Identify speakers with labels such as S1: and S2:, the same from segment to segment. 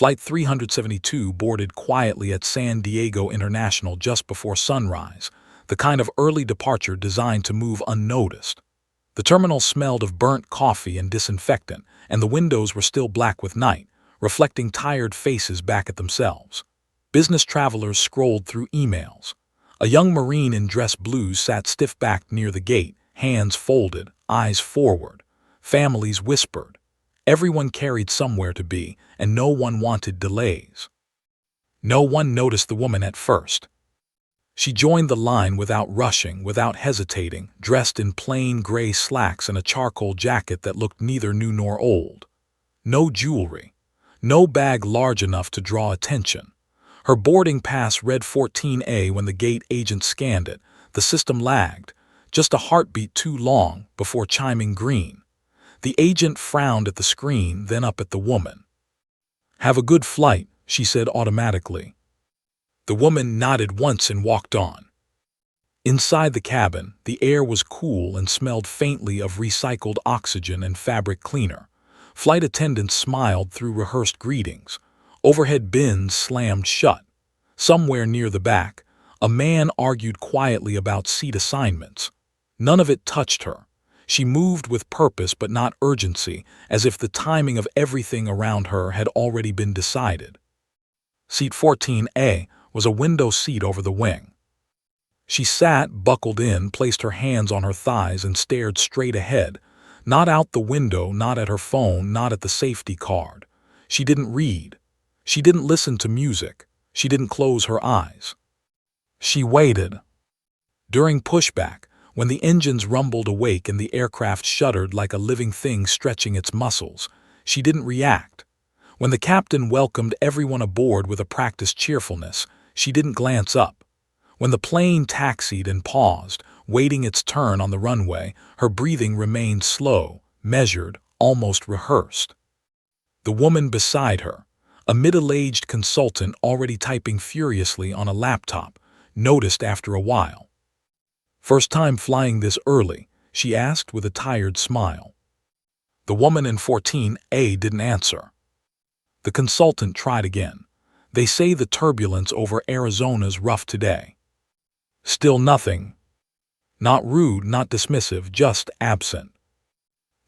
S1: Flight 372 boarded quietly at San Diego International just before sunrise, the kind of early departure designed to move unnoticed. The terminal smelled of burnt coffee and disinfectant, and the windows were still black with night, reflecting tired faces back at themselves. Business travelers scrolled through emails. A young Marine in dress blues sat stiff-backed near the gate, hands folded, eyes forward. Families whispered. Everyone carried somewhere to be, and no one wanted delays. No one noticed the woman at first. She joined the line without rushing, without hesitating, dressed in plain gray slacks and a charcoal jacket that looked neither new nor old. No jewelry. No bag large enough to draw attention. Her boarding pass read 14A when the gate agent scanned it. The system lagged, just a heartbeat too long before chiming green. The agent frowned at the screen, then up at the woman. "Have a good flight," she said automatically. The woman nodded once and walked on. Inside the cabin, the air was cool and smelled faintly of recycled oxygen and fabric cleaner. Flight attendants smiled through rehearsed greetings. Overhead bins slammed shut. Somewhere near the back, a man argued quietly about seat assignments. None of it touched her. She moved with purpose but not urgency, as if the timing of everything around her had already been decided. Seat 14A was a window seat over the wing. She sat, buckled in, placed her hands on her thighs and stared straight ahead, not out the window, not at her phone, not at the safety card. She didn't read. She didn't listen to music. She didn't close her eyes. She waited. During pushback, when the engines rumbled awake and the aircraft shuddered like a living thing stretching its muscles, she didn't react. When the captain welcomed everyone aboard with a practiced cheerfulness, she didn't glance up. When the plane taxied and paused, waiting its turn on the runway, her breathing remained slow, measured, almost rehearsed. The woman beside her, a middle-aged consultant already typing furiously on a laptop, noticed after a while. "First time flying this early?" she asked with a tired smile. The woman in 14A didn't answer. The consultant tried again. "They say the turbulence over Arizona's rough today." Still nothing. Not rude, not dismissive, just absent.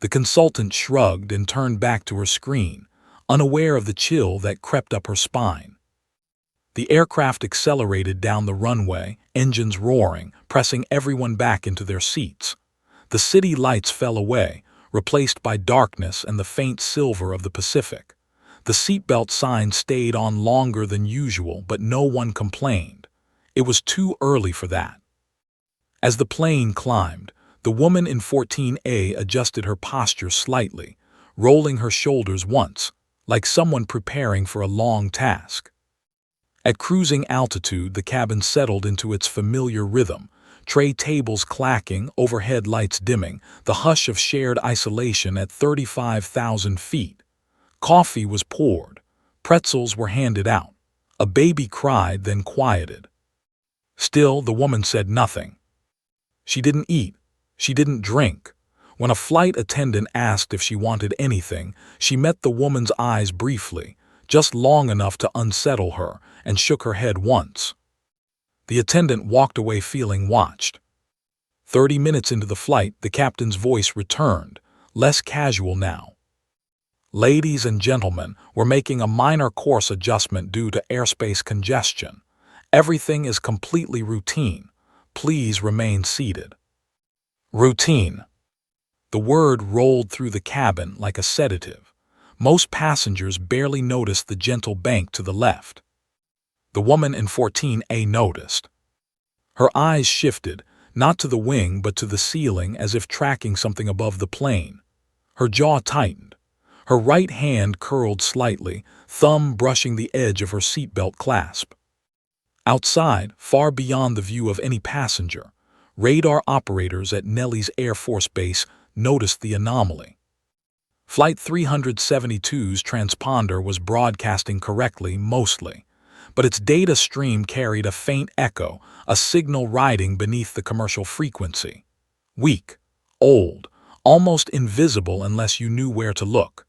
S1: The consultant shrugged and turned back to her screen, unaware of the chill that crept up her spine. The aircraft accelerated down the runway, engines roaring, pressing everyone back into their seats. The city lights fell away, replaced by darkness and the faint silver of the Pacific. The seatbelt sign stayed on longer than usual, but no one complained. It was too early for that. As the plane climbed, the woman in 14A adjusted her posture slightly, rolling her shoulders once, like someone preparing for a long task. At cruising altitude, the cabin settled into its familiar rhythm, tray tables clacking, overhead lights dimming, the hush of shared isolation at 35,000 feet. Coffee was poured. Pretzels were handed out. A baby cried, then quieted. Still, the woman said nothing. She didn't eat. She didn't drink. When a flight attendant asked if she wanted anything, she met the woman's eyes briefly, just long enough to unsettle her, and shook her head once. The attendant walked away feeling watched. 30 minutes into the flight, the captain's voice returned, less casual now. "Ladies and gentlemen, we're making a minor course adjustment due to airspace congestion. Everything is completely routine. Please remain seated." Routine. The word rolled through the cabin like a sedative. Most passengers barely noticed the gentle bank to the left. The woman in 14A noticed. Her eyes shifted, not to the wing but to the ceiling, as if tracking something above the plane. Her jaw tightened. Her right hand curled slightly, thumb brushing the edge of her seatbelt clasp. Outside, far beyond the view of any passenger, radar operators at Nellis Air Force Base noticed the anomaly. Flight 372's transponder was broadcasting correctly, mostly, but its data stream carried a faint echo, a signal riding beneath the commercial frequency. Weak, old, almost invisible unless you knew where to look.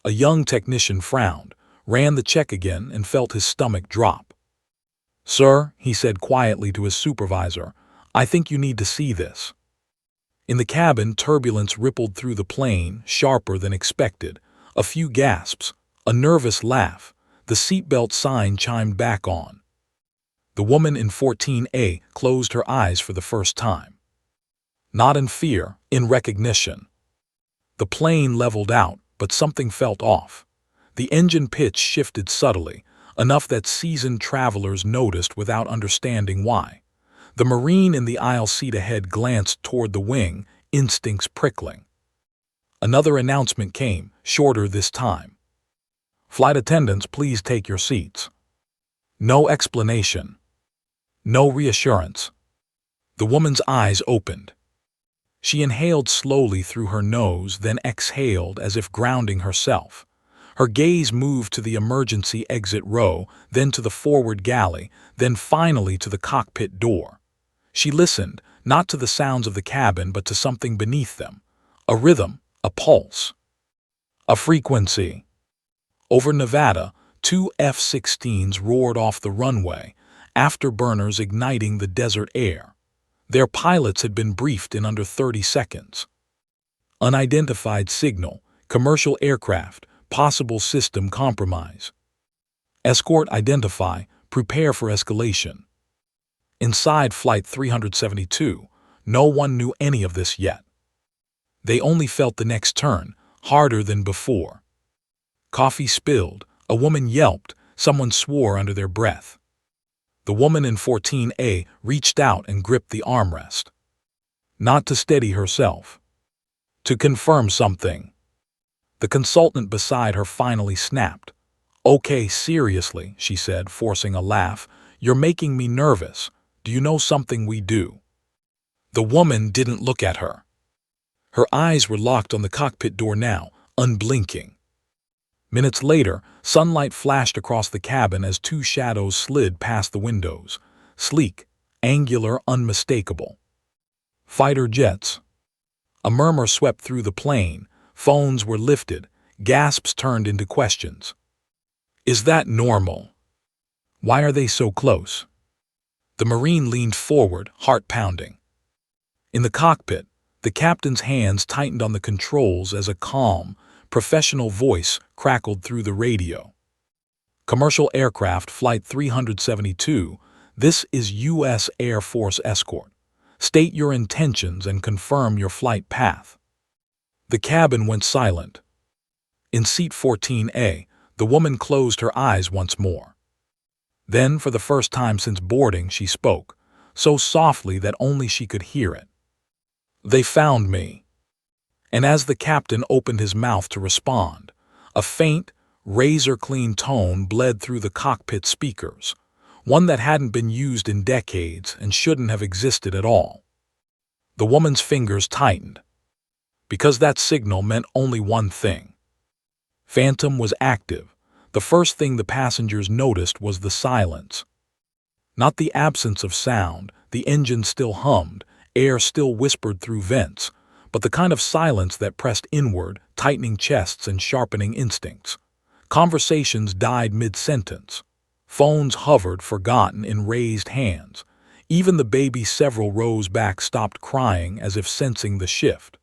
S1: A young technician frowned, ran the check again, and felt his stomach drop. "Sir," he said quietly to his supervisor, "I think you need to see this." In the cabin, turbulence rippled through the plane, sharper than expected. A few gasps, a nervous laugh. The seatbelt sign chimed back on. The woman in 14A closed her eyes for the first time. Not in fear, in recognition. The plane leveled out, but something felt off. The engine pitch shifted subtly, enough that seasoned travelers noticed without understanding why. The Marine in the aisle seat ahead glanced toward the wing, instincts prickling. Another announcement came, shorter this time. "Flight attendants, please take your seats." No explanation. No reassurance. The woman's eyes opened. She inhaled slowly through her nose, then exhaled as if grounding herself. Her gaze moved to the emergency exit row, then to the forward galley, then finally to the cockpit door. She listened, not to the sounds of the cabin, but to something beneath them. A rhythm, a pulse. A frequency. Over Nevada, 2 F-16s roared off the runway, afterburners igniting the desert air. Their pilots had been briefed in under 30 seconds. Unidentified signal, commercial aircraft, possible system compromise. Escort identify, prepare for escalation. Inside Flight 372, no one knew any of this yet. They only felt the next turn, harder than before. Coffee spilled, a woman yelped, someone swore under their breath. The woman in 14A reached out and gripped the armrest. Not to steady herself. To confirm something. The consultant beside her finally snapped. "Okay, seriously," she said, forcing a laugh. "You're making me nervous. Do you know something we do?" The woman didn't look at her. Her eyes were locked on the cockpit door now, unblinking. Minutes later, sunlight flashed across the cabin as two shadows slid past the windows. Sleek, angular, unmistakable. Fighter jets. A murmur swept through the plane. Phones were lifted. Gasps turned into questions. "Is that normal? Why are they so close?" The Marine leaned forward, heart pounding. In the cockpit, the captain's hands tightened on the controls as a calm, professional voice crackled through the radio. "Commercial aircraft, Flight 372, this is U.S. Air Force escort. State your intentions and confirm your flight path." The cabin went silent. In seat 14A, the woman closed her eyes once more. Then, for the first time since boarding, she spoke, so softly that only she could hear it. "They found me." And as the captain opened his mouth to respond, a faint, razor-clean tone bled through the cockpit speakers, one that hadn't been used in decades and shouldn't have existed at all. The woman's fingers tightened, because that signal meant only one thing. Phantom was active. The first thing the passengers noticed was the silence. Not the absence of sound, the engine still hummed, air still whispered through vents, but the kind of silence that pressed inward, tightening chests and sharpening instincts. Conversations died mid-sentence. Phones hovered, forgotten, in raised hands. Even the baby several rows back stopped crying as if sensing the shift.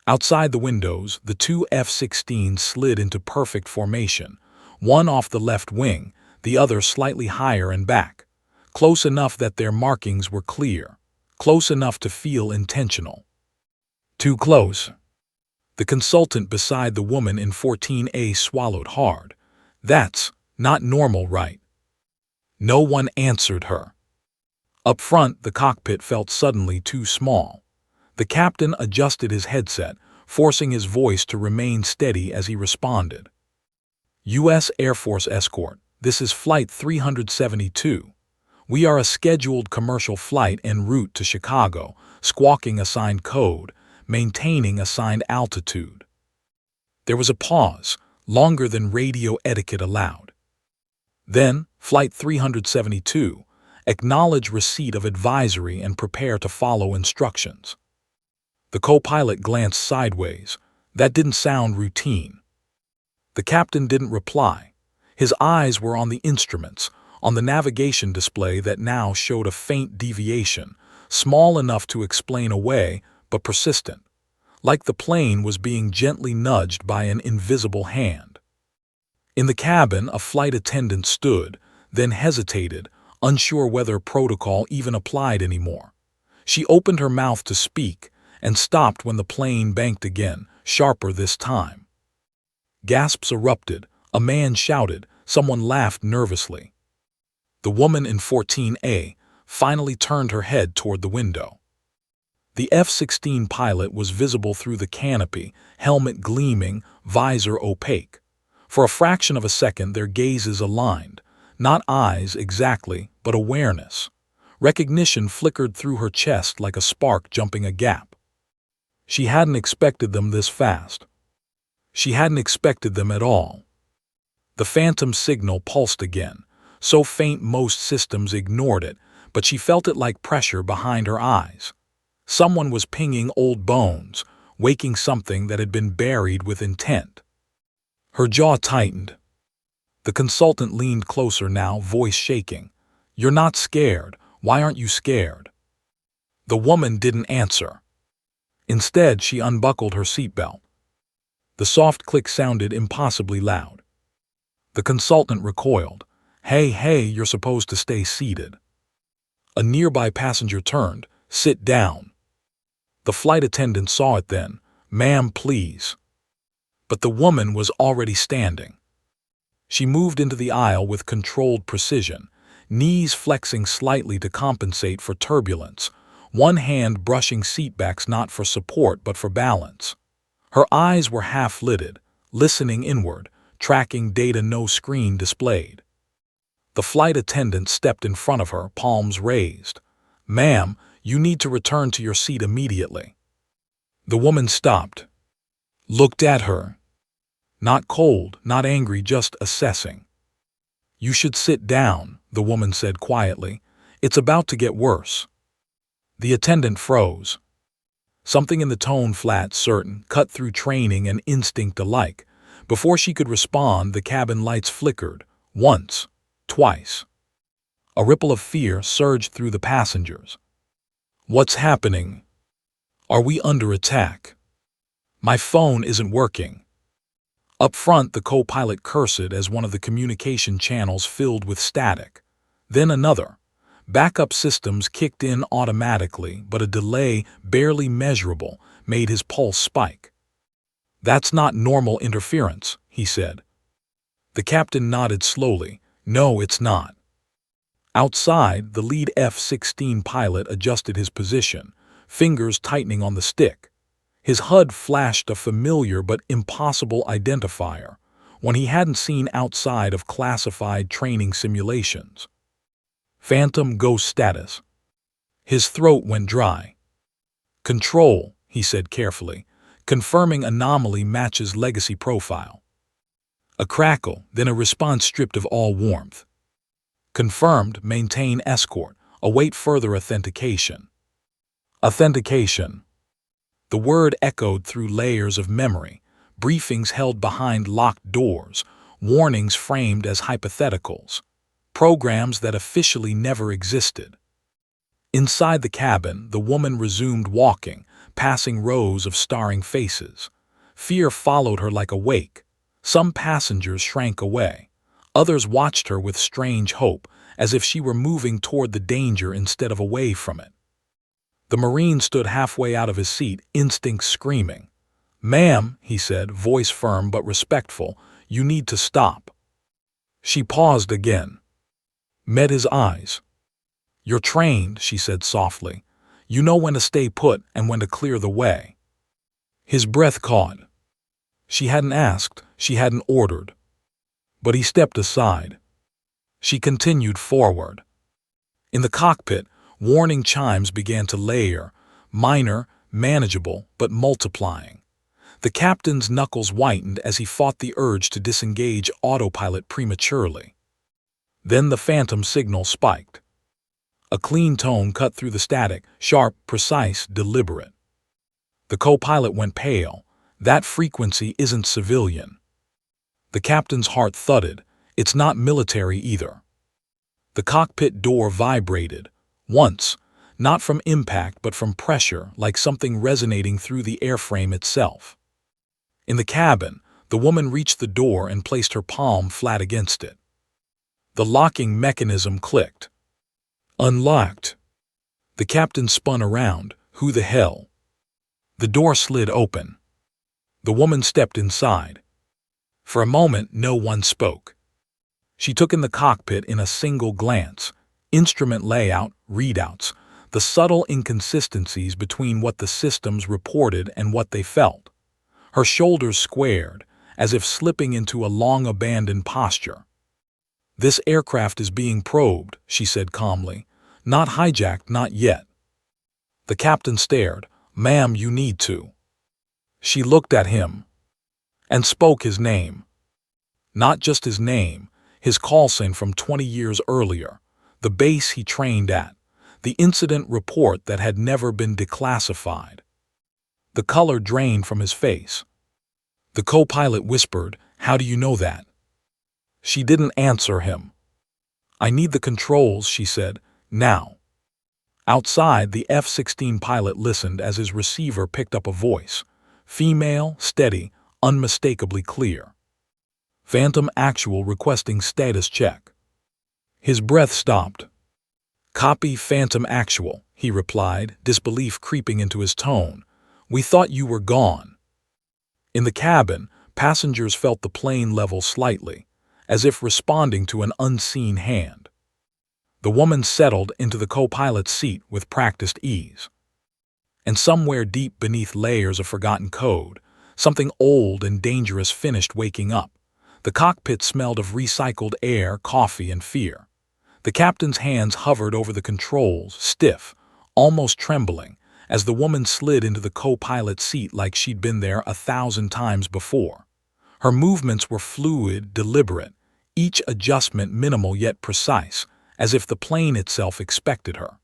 S1: Outside the windows, the two F-16s slid into perfect formation, one off the left wing, the other slightly higher and back. Close enough that their markings were clear. Close enough to feel intentional. Too close. The consultant beside the woman in 14A swallowed hard. "That's not normal, right?" No one answered her. Up front, the cockpit felt suddenly too small. The captain adjusted his headset, forcing his voice to remain steady as he responded. "U.S. Air Force escort, this is Flight 372. We are a scheduled commercial flight en route to Chicago, squawking assigned code, maintaining assigned altitude." There was a pause, longer than radio etiquette allowed. Then, Flight 372, acknowledge receipt of advisory and prepare to follow instructions. The co-pilot glanced sideways. That didn't sound routine. The captain didn't reply. His eyes were on the instruments, on the navigation display that now showed a faint deviation, small enough to explain away, but persistent, like the plane was being gently nudged by an invisible hand. In the cabin, a flight attendant stood, then hesitated, unsure whether protocol even applied anymore. She opened her mouth to speak and stopped when the plane banked again, sharper this time. Gasps erupted, a man shouted, someone laughed nervously. The woman in 14A finally turned her head toward the window. The F-16 pilot was visible through the canopy, helmet gleaming, visor opaque. For a fraction of a second their gazes aligned, not eyes exactly, but awareness. Recognition flickered through her chest like a spark jumping a gap. She hadn't expected them this fast. She hadn't expected them at all. The phantom signal pulsed again, so faint most systems ignored it, but she felt it like pressure behind her eyes. Someone was pinging old bones, waking something that had been buried with intent. Her jaw tightened. The consultant leaned closer now, voice shaking. "You're not scared. Why aren't you scared?" The woman didn't answer. Instead, she unbuckled her seatbelt. The soft click sounded impossibly loud. The consultant recoiled. Hey, you're supposed to stay seated." A nearby passenger turned. "Sit down." The flight attendant saw it then. "Ma'am, please." But the woman was already standing. She moved into the aisle with controlled precision, knees flexing slightly to compensate for turbulence, one hand brushing seatbacks not for support but for balance. Her eyes were half-lidded, listening inward, tracking data no screen displayed. The flight attendant stepped in front of her, palms raised. "Ma'am, you need to return to your seat immediately." The woman stopped, looked at her. Not cold, not angry, just assessing. "You should sit down," the woman said quietly. "It's about to get worse." The attendant froze. Something in the tone, flat, certain, cut through training and instinct alike. Before she could respond, the cabin lights flickered. Once, twice. A ripple of fear surged through the passengers. "What's happening? Are we under attack? My phone isn't working." Up front, the co-pilot cursed as one of the communication channels filled with static. Then another. Backup systems kicked in automatically, but a delay, barely measurable, made his pulse spike. "That's not normal interference," he said. The captain nodded slowly. "No, it's not." Outside, the lead F-16 pilot adjusted his position, fingers tightening on the stick. His HUD flashed a familiar but impossible identifier, one he hadn't seen outside of classified training simulations. Phantom Ghost status. His throat went dry. "Control," he said carefully, confirming anomaly matches legacy profile. A crackle, then a response stripped of all warmth. "Confirmed, maintain escort, await further authentication." Authentication. The word echoed through layers of memory, briefings held behind locked doors, warnings framed as hypotheticals, programs that officially never existed. Inside the cabin, the woman resumed walking, passing rows of staring faces. Fear followed her like a wake. Some passengers shrank away. Others watched her with strange hope, as if she were moving toward the danger instead of away from it. The Marine stood halfway out of his seat, instinct screaming. "Ma'am," he said, voice firm but respectful, "you need to stop." She paused again. Met his eyes. "You're trained," she said softly. "You know when to stay put and when to clear the way." His breath caught. She hadn't asked, she hadn't ordered. But he stepped aside. She continued forward. In the cockpit, warning chimes began to layer, minor, manageable, but multiplying. The captain's knuckles whitened as he fought the urge to disengage autopilot prematurely. Then the phantom signal spiked. A clean tone cut through the static, sharp, precise, deliberate. The co-pilot went pale. That frequency isn't civilian. The captain's heart thudded. It's not military either. The cockpit door vibrated, once, not from impact but from pressure, like something resonating through the airframe itself. In the cabin, the woman reached the door and placed her palm flat against it. The locking mechanism clicked. Unlocked. The captain spun around. Who the hell? The door slid open. The woman stepped inside. For a moment, no one spoke. She took in the cockpit in a single glance. Instrument layout, readouts, the subtle inconsistencies between what the systems reported and what they felt. Her shoulders squared, as if slipping into a long-abandoned posture. "This aircraft is being probed," she said calmly. "Not hijacked, not yet." The captain stared. "Ma'am, you need to." She looked at him and spoke his name. Not just his name, his call sign from 20 years earlier, the base he trained at, the incident report that had never been declassified. The color drained from his face. The co-pilot whispered, "How do you know that?" She didn't answer him. "I need the controls," she said, "now." Outside, the F-16 pilot listened as his receiver picked up a voice. Female, steady, unmistakably clear. Phantom Actual requesting status check. His breath stopped. "Copy Phantom Actual," he replied, disbelief creeping into his tone. "We thought you were gone." In the cabin, passengers felt the plane level slightly, as if responding to an unseen hand. The woman settled into the co-pilot's seat with practiced ease. And somewhere deep beneath layers of forgotten code, something old and dangerous finished waking up. The cockpit smelled of recycled air, coffee, and fear. The captain's hands hovered over the controls, stiff, almost trembling, as the woman slid into the co-pilot's seat like she'd been there 1,000 times before. Her movements were fluid, deliberate, each adjustment minimal yet precise, as if the plane itself expected her.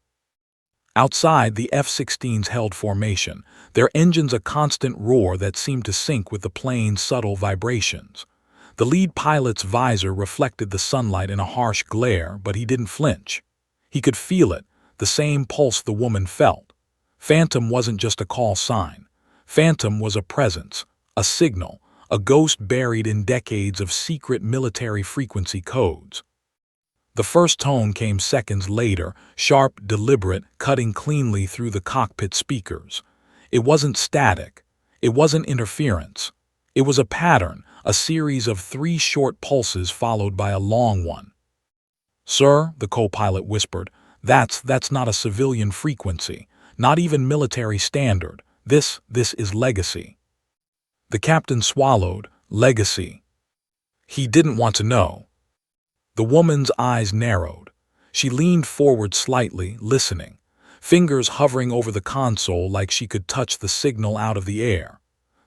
S1: Outside, the F-16s held formation, their engines a constant roar that seemed to sync with the plane's subtle vibrations. The lead pilot's visor reflected the sunlight in a harsh glare, but he didn't flinch. He could feel it, the same pulse the woman felt. Phantom wasn't just a call sign. Phantom was a presence, a signal, a ghost buried in decades of secret military frequency codes. The first tone came seconds later, sharp, deliberate, cutting cleanly through the cockpit speakers. It wasn't static. It wasn't interference. It was a pattern, a series of 3 short pulses followed by a long one. "Sir," the co-pilot whispered, that's not a civilian frequency, not even military standard. This is legacy." The captain swallowed. Legacy. He didn't want to know. The woman's eyes narrowed. She leaned forward slightly, listening, fingers hovering over the console like she could touch the signal out of the air.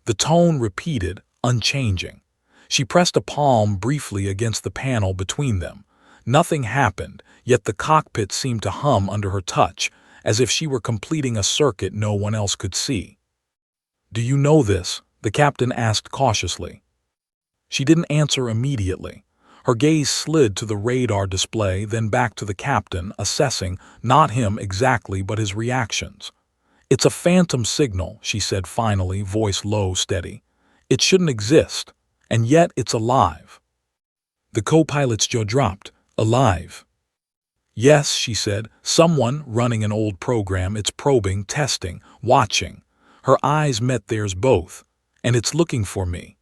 S1: The tone repeated, unchanging. She pressed a palm briefly against the panel between them. Nothing happened, yet the cockpit seemed to hum under her touch, as if she were completing a circuit no one else could see. "Do you know this?" the captain asked cautiously. She didn't answer immediately. Her gaze slid to the radar display, then back to the captain, assessing, not him exactly, but his reactions. "It's a phantom signal," she said finally, voice low, steady. "It shouldn't exist, and yet it's alive." The co-pilot's jaw dropped. "Alive?" "Yes," she said. "Someone running an old program. It's probing, testing, watching." Her eyes met theirs both. "And it's looking for me."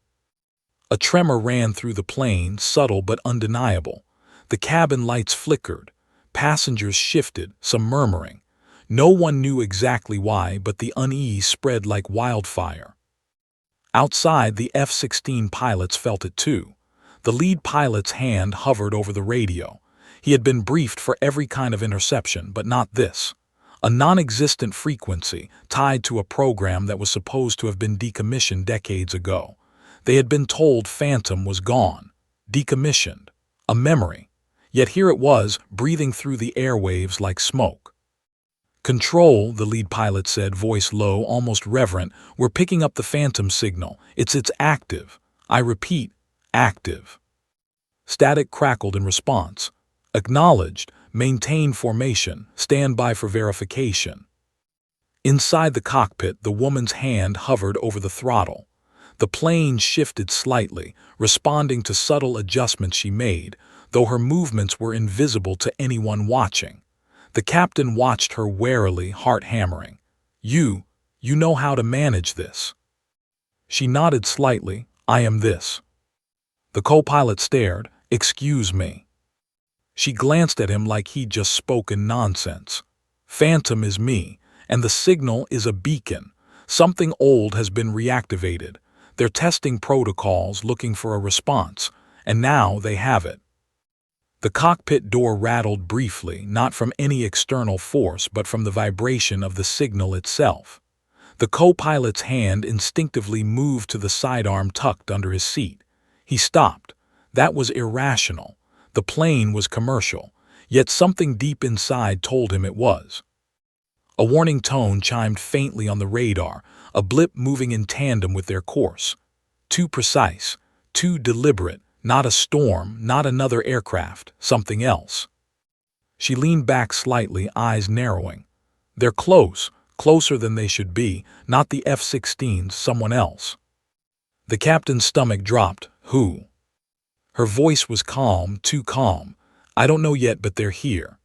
S1: A tremor ran through the plane, subtle but undeniable. The cabin lights flickered. Passengers shifted, some murmuring. No one knew exactly why, but the unease spread like wildfire. Outside, the F-16 pilots felt it too. The lead pilot's hand hovered over the radio. He had been briefed for every kind of interception, but not this. A non-existent frequency tied to a program that was supposed to have been decommissioned decades ago. They had been told Phantom was gone, decommissioned, a memory. Yet here it was, breathing through the airwaves like smoke. "Control," the lead pilot said, voice low, almost reverent. "We're picking up the Phantom signal. It's active. I repeat, active." Static crackled in response. Acknowledged. Maintain formation. Stand by for verification. Inside the cockpit, the woman's hand hovered over the throttle. The plane shifted slightly, responding to subtle adjustments she made, though her movements were invisible to anyone watching. The captain watched her warily, heart hammering. You know how to manage this." She nodded slightly. "I am this." The co-pilot stared. "Excuse me." She glanced at him like he'd just spoken nonsense. "Phantom is me, and the signal is a beacon. Something old has been reactivated. They're testing protocols, looking for a response, and now they have it." The cockpit door rattled briefly, not from any external force but from the vibration of the signal itself. The co-pilot's hand instinctively moved to the sidearm tucked under his seat. He stopped. That was irrational. The plane was commercial, yet something deep inside told him it was. A warning tone chimed faintly on the radar, a blip moving in tandem with their course. Too precise, too deliberate, not a storm, not another aircraft, something else. She leaned back slightly, eyes narrowing. "They're close, closer than they should be, not the F-16s, someone else." The captain's stomach dropped. "Who?" Her voice was calm, too calm. "I don't know yet, but they're here."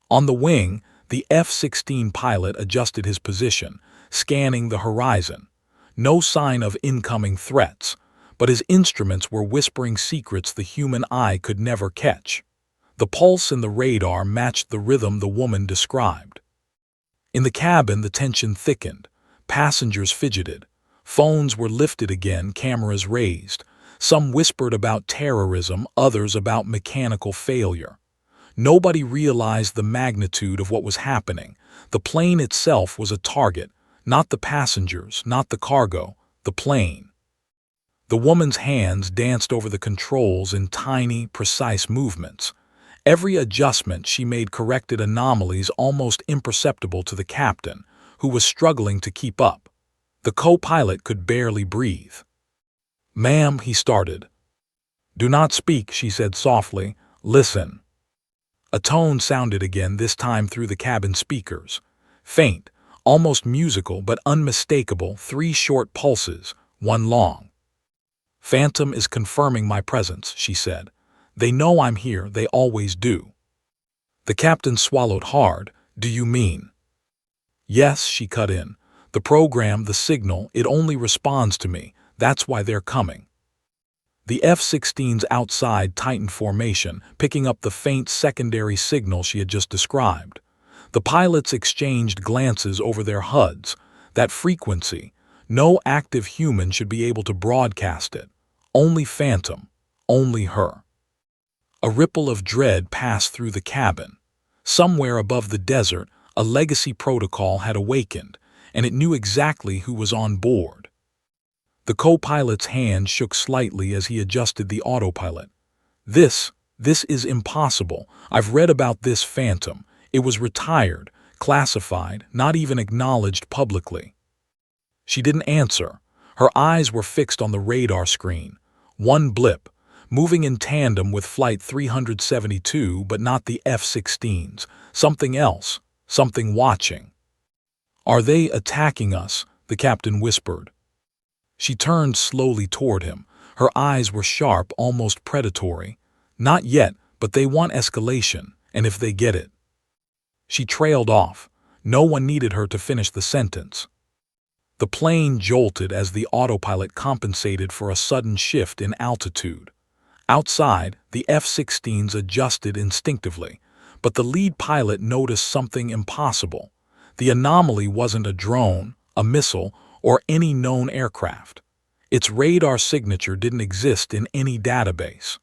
S1: On the wing, the F-16 pilot adjusted his position, scanning the horizon. No sign of incoming threats, but his instruments were whispering secrets the human eye could never catch. The pulse in the radar matched the rhythm the woman described. In the cabin, the tension thickened. Passengers fidgeted. Phones were lifted again, cameras raised. Some whispered about terrorism, others about mechanical failure. Nobody realized the magnitude of what was happening. The plane itself was a target, not the passengers, not the cargo, the plane. The woman's hands danced over the controls in tiny, precise movements. Every adjustment she made corrected anomalies almost imperceptible to the captain, who was struggling to keep up. The co-pilot could barely breathe. "Ma'am," he started. "Do not speak," she said softly. "Listen." A tone sounded again, this time through the cabin speakers. Faint, almost musical but unmistakable, 3 short pulses, 1 long. "Phantom is confirming my presence," she said. "They know I'm here, they always do." The captain swallowed hard. "Do you mean?" "Yes," she cut in. "The program, the signal, it only responds to me. That's why they're coming." The F-16s outside tightened formation, picking up the faint secondary signal she had just described. The pilots exchanged glances over their HUDs. That frequency, no active human should be able to broadcast it. Only Phantom, only her. A ripple of dread passed through the cabin. Somewhere above the desert, a legacy protocol had awakened, and it knew exactly who was on board. The co-pilot's hand shook slightly as he adjusted the autopilot. This is impossible. I've read about this Phantom. It was retired, classified, not even acknowledged publicly." She didn't answer. Her eyes were fixed on the radar screen. One blip, moving in tandem with Flight 372, but not the F-16s. Something else, something watching. "Are they attacking us?" the captain whispered. She turned slowly toward him. Her eyes were sharp, almost predatory. "Not yet, but they want escalation, and if they get it." She trailed off. No one needed her to finish the sentence. The plane jolted as the autopilot compensated for a sudden shift in altitude. Outside, the F-16s adjusted instinctively, but the lead pilot noticed something impossible. The anomaly wasn't a drone, a missile, or any known aircraft. Its radar signature didn't exist in any database.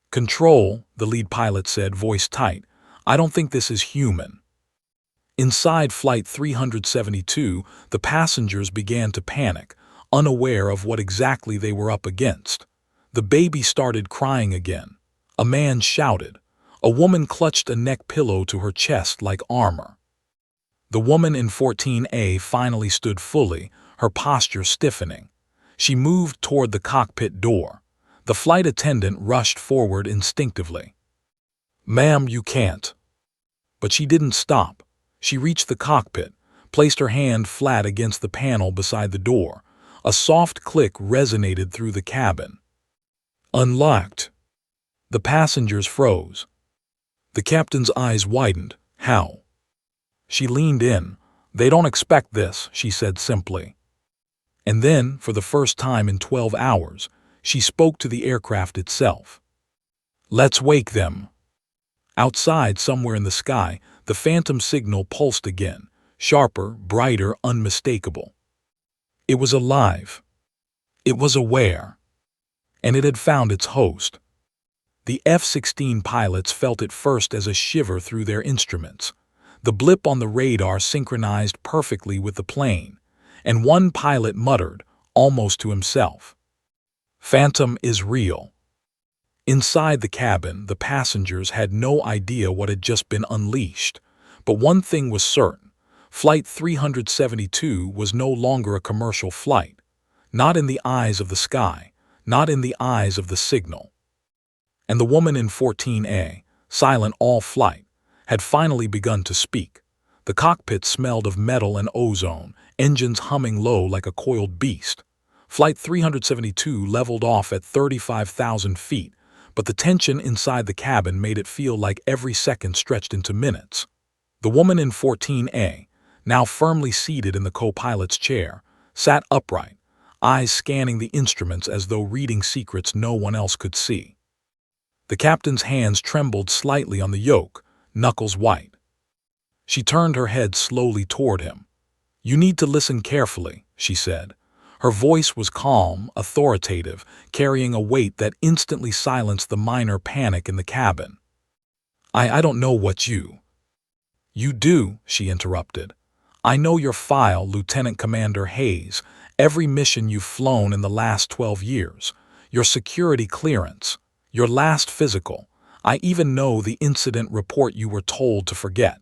S1: "Control," the lead pilot said, voice tight. "I don't think this is human." Inside Flight 372, the passengers began to panic, unaware of what exactly they were up against. The baby started crying again. A man shouted. A woman clutched a neck pillow to her chest like armor. The woman in 14A finally stood fully, her posture stiffening. She moved toward the cockpit door. The flight attendant rushed forward instinctively. "Ma'am, you can't." But she didn't stop. She reached the cockpit, placed her hand flat against the panel beside the door. A soft click resonated through the cabin. Unlocked. The passengers froze. The captain's eyes widened. "How?" She leaned in. "They don't expect this," she said simply. And then, for the first time in 12 hours, she spoke to the aircraft itself. "Let's wake them." Outside, somewhere in the sky, the phantom signal pulsed again, sharper, brighter, unmistakable. It was alive. It was aware. And it had found its host. The F-16 pilots felt it first as a shiver through their instruments. The blip on the radar synchronized perfectly with the plane, and one pilot muttered, almost to himself, "Phantom is real." Inside the cabin, the passengers had no idea what had just been unleashed. But one thing was certain: Flight 372 was no longer a commercial flight. Not in the eyes of the sky, not in the eyes of the signal. And the woman in 14A, silent all flight, had finally begun to speak. The cockpit smelled of metal and ozone, engines humming low like a coiled beast. Flight 372 leveled off at 35,000 feet, but the tension inside the cabin made it feel like every second stretched into minutes. The woman in 14A, now firmly seated in the co-pilot's chair, sat upright, eyes scanning the instruments as though reading secrets no one else could see. The captain's hands trembled slightly on the yoke, knuckles white. She turned her head slowly toward him. "You need to listen carefully," she said. Her voice was calm, authoritative, carrying a weight that instantly silenced the minor panic in the cabin. I don't know what you do," she interrupted. "I know your file, Lieutenant Commander Hayes, every mission you've flown in the last 12 years, your security clearance, your last physical. I even know the incident report you were told to forget."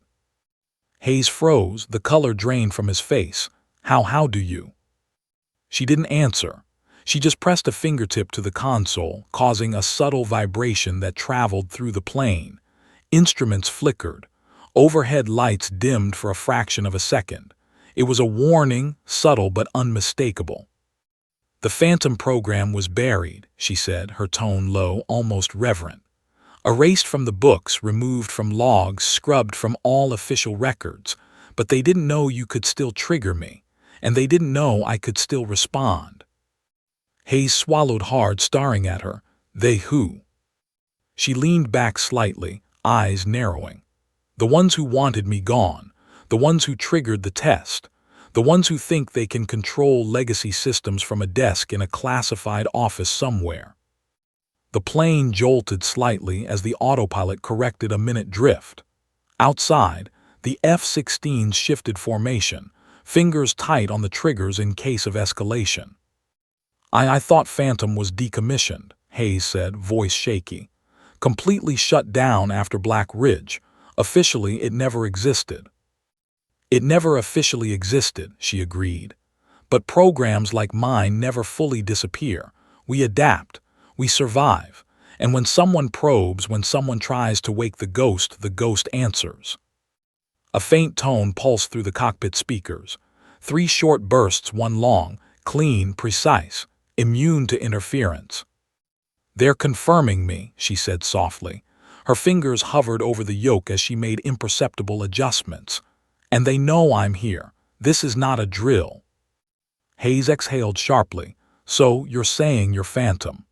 S1: Hayes froze, the color drained from his face. How do you?" She didn't answer. She just pressed a fingertip to the console, causing a subtle vibration that traveled through the plane. Instruments flickered. Overhead lights dimmed for a fraction of a second. It was a warning, subtle but unmistakable. "The Phantom program was buried," she said, her tone low, almost reverent. "Erased from the books, removed from logs, scrubbed from all official records. But they didn't know you could still trigger me, and they didn't know I could still respond." Hayes swallowed hard, staring at her. "They who?" She leaned back slightly, eyes narrowing. "The ones who wanted me gone, the ones who triggered the test, the ones who think they can control legacy systems from a desk in a classified office somewhere." The plane jolted slightly as the autopilot corrected a minute drift. Outside, the F-16 shifted formation, fingers tight on the triggers in case of escalation. I thought Phantom was decommissioned," Hayes said, voice shaky. "Completely shut down after Black Ridge. Officially, it never existed." "It never officially existed," she agreed. "But programs like mine never fully disappear. We adapt. We survive. And when someone probes, when someone tries to wake the ghost answers." A faint tone pulsed through the cockpit speakers. 3 short bursts, one long, clean, precise, immune to interference. "They're confirming me," she said softly. Her fingers hovered over the yoke as she made imperceptible adjustments. "And they know I'm here. This is not a drill." Hayes exhaled sharply. "So you're saying you're Phantom?"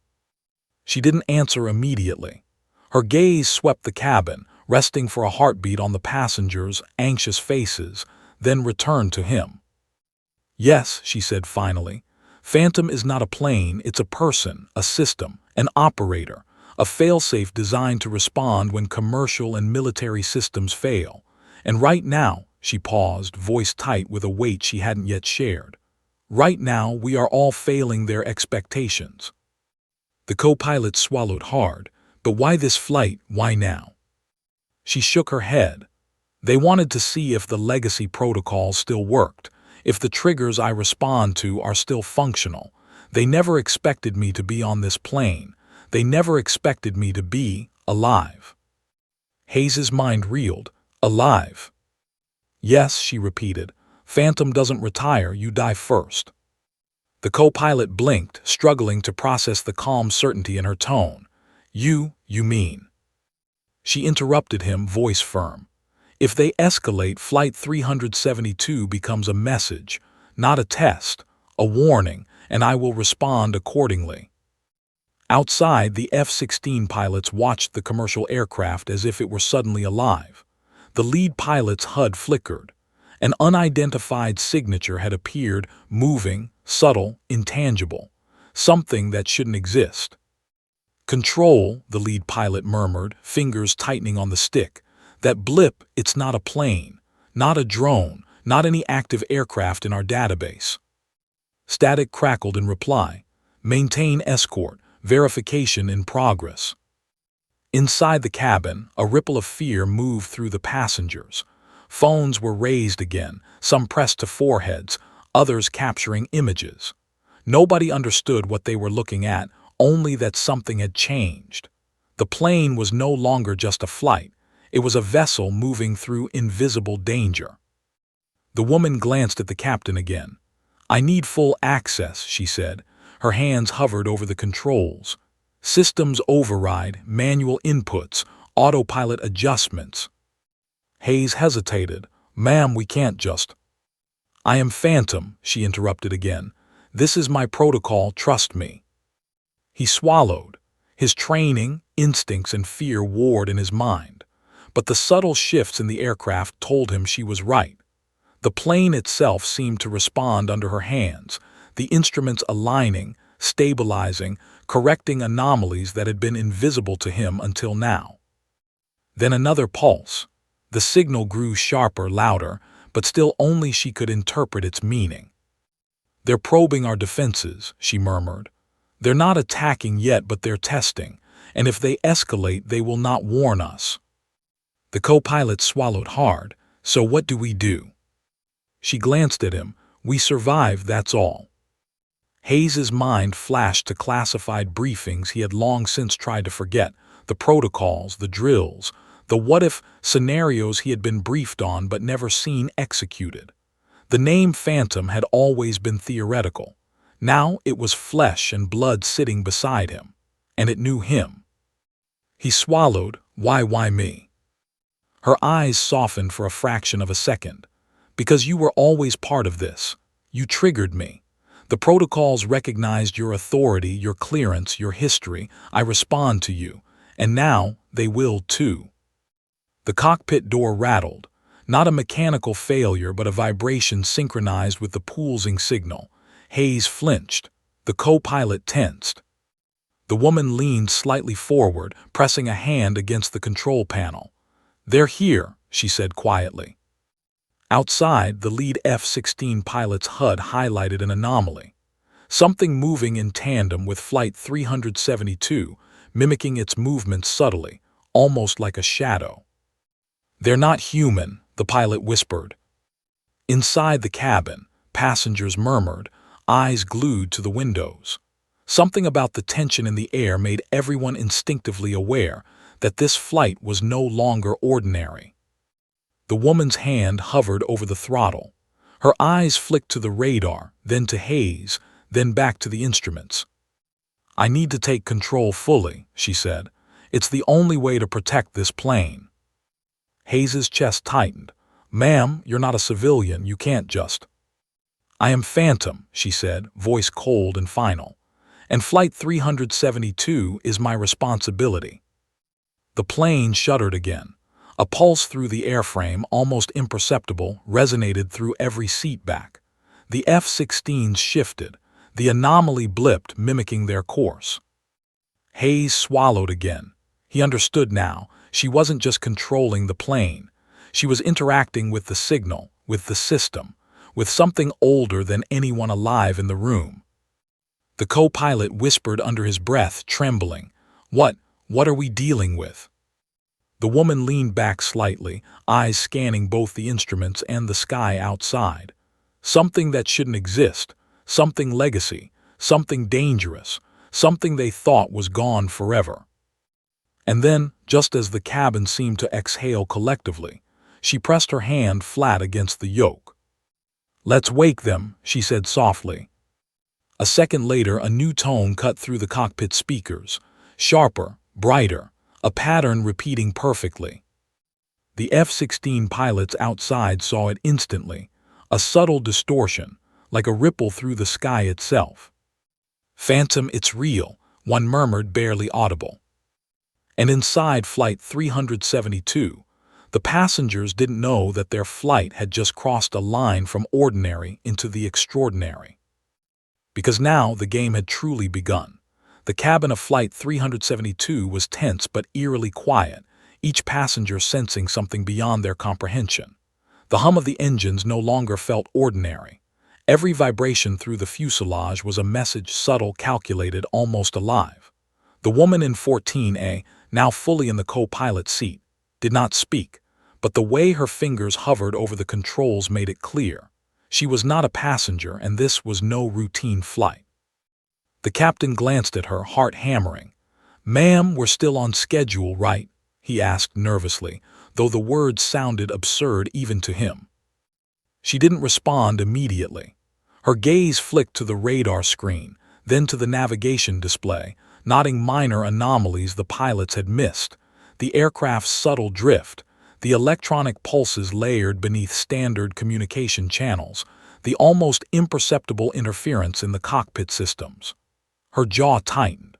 S1: She didn't answer immediately. Her gaze swept the cabin, resting for a heartbeat on the passengers' anxious faces, then returned to him. "Yes," she said finally. "Phantom is not a plane, it's a person, a system, an operator, a failsafe designed to respond when commercial and military systems fail. And right now," she paused, voice tight with a weight she hadn't yet shared, "right now we are all failing their expectations." The co-pilot swallowed hard. "But why this flight? Why now?" She shook her head. "They wanted to see if the legacy protocols still worked, if the triggers I respond to are still functional. They never expected me to be on this plane, They never expected me to be alive. Hayes's mind reeled. Alive. Yes, she repeated. Phantom doesn't retire, you die first. The co-pilot blinked, struggling to process the calm certainty in her tone. You mean? She interrupted him, voice firm. If they escalate, Flight 372 becomes a message, not a test, a warning, and I will respond accordingly. Outside, the F-16 pilots watched the commercial aircraft as if it were suddenly alive. The lead pilot's HUD flickered. An unidentified signature had appeared, moving, subtle, intangible, something that shouldn't exist. Control, the lead pilot murmured, fingers tightening on the stick. That blip, it's not a plane, not a drone, not any active aircraft in our database. Static crackled in reply. Maintain escort, verification in progress. Inside the cabin, a ripple of fear moved through the passengers. Phones were raised again, some pressed to foreheads, others capturing images. Nobody understood what they were looking at, only that something had changed. The plane was no longer just a flight. It was a vessel moving through invisible danger. The woman glanced at the captain again. I need full access, she said. Her hands hovered over the controls. Systems override, manual inputs, autopilot adjustments. Hayes hesitated. Ma'am, we can't just. I am Phantom, she interrupted again. This is my protocol, trust me. He swallowed. His training, instincts, and fear warred in his mind. But the subtle shifts in the aircraft told him she was right. The plane itself seemed to respond under her hands, the instruments aligning, stabilizing, correcting anomalies that had been invisible to him until now. Then another pulse. The signal grew sharper, louder, but still only she could interpret its meaning. They're probing our defenses, she murmured. They're not attacking yet, but they're testing, and if they escalate, they will not warn us. The co-pilot swallowed hard. So what do we do? She glanced at him. We survive, that's all. Hayes's mind flashed to classified briefings he had long since tried to forget, the protocols, the drills, the what-if scenarios he had been briefed on but never seen executed. The name Phantom had always been theoretical. Now it was flesh and blood sitting beside him, and it knew him. He swallowed. Why me? Her eyes softened for a fraction of a second. Because you were always part of this. You triggered me. The protocols recognized your authority, your clearance, your history. I respond to you. And now they will too. The cockpit door rattled. Not a mechanical failure, but a vibration synchronized with the pulsing signal. Hayes flinched. The co-pilot tensed. The woman leaned slightly forward, pressing a hand against the control panel. They're here, she said quietly. Outside, the lead F-16 pilot's HUD highlighted an anomaly. Something moving in tandem with Flight 372, mimicking its movements subtly, almost like a shadow. They're not human, the pilot whispered. Inside the cabin, passengers murmured, eyes glued to the windows. Something about the tension in the air made everyone instinctively aware that this flight was no longer ordinary. The woman's hand hovered over the throttle. Her eyes flicked to the radar, then to Hayes, then back to the instruments. I need to take control fully, she said. It's the only way to protect this plane. Hayes's chest tightened. Ma'am, you're not a civilian, you can't just. I am Phantom, she said, voice cold and final. And Flight 372 is my responsibility. The plane shuddered again. A pulse through the airframe, almost imperceptible, resonated through every seat back. The F-16s shifted. The anomaly blipped, mimicking their course. Hayes swallowed again. He understood now. She wasn't just controlling the plane. She was interacting with the signal, with the system, with something older than anyone alive in the room. The co-pilot whispered under his breath, trembling. What are we dealing with? The woman leaned back slightly, eyes scanning both the instruments and the sky outside. Something that shouldn't exist, something legacy, something dangerous, something they thought was gone forever. And then, just as the cabin seemed to exhale collectively, she pressed her hand flat against the yoke. "Let's wake them," she said softly. A second later, a new tone cut through the cockpit speakers, sharper, brighter, a pattern repeating perfectly. The F-16 pilots outside saw it instantly, a subtle distortion, like a ripple through the sky itself. "Phantom, it's real," one murmured, barely audible. And inside Flight 372, the passengers didn't know that their flight had just crossed a line from ordinary into the extraordinary. Because now the game had truly begun. The cabin of Flight 372 was tense but eerily quiet, each passenger sensing something beyond their comprehension. The hum of the engines no longer felt ordinary. Every vibration through the fuselage was a message, subtle, calculated, almost alive. The woman in 14A, now fully in the co-pilot seat, did not speak, but the way her fingers hovered over the controls made it clear. She was not a passenger, and this was no routine flight. The captain glanced at her, heart hammering. "Ma'am, we're still on schedule, right?" he asked nervously, though the words sounded absurd even to him. She didn't respond immediately. Her gaze flicked to the radar screen, then to the navigation display, noting minor anomalies the pilots had missed, the aircraft's subtle drift, the electronic pulses layered beneath standard communication channels, the almost imperceptible interference in the cockpit systems. Her jaw tightened.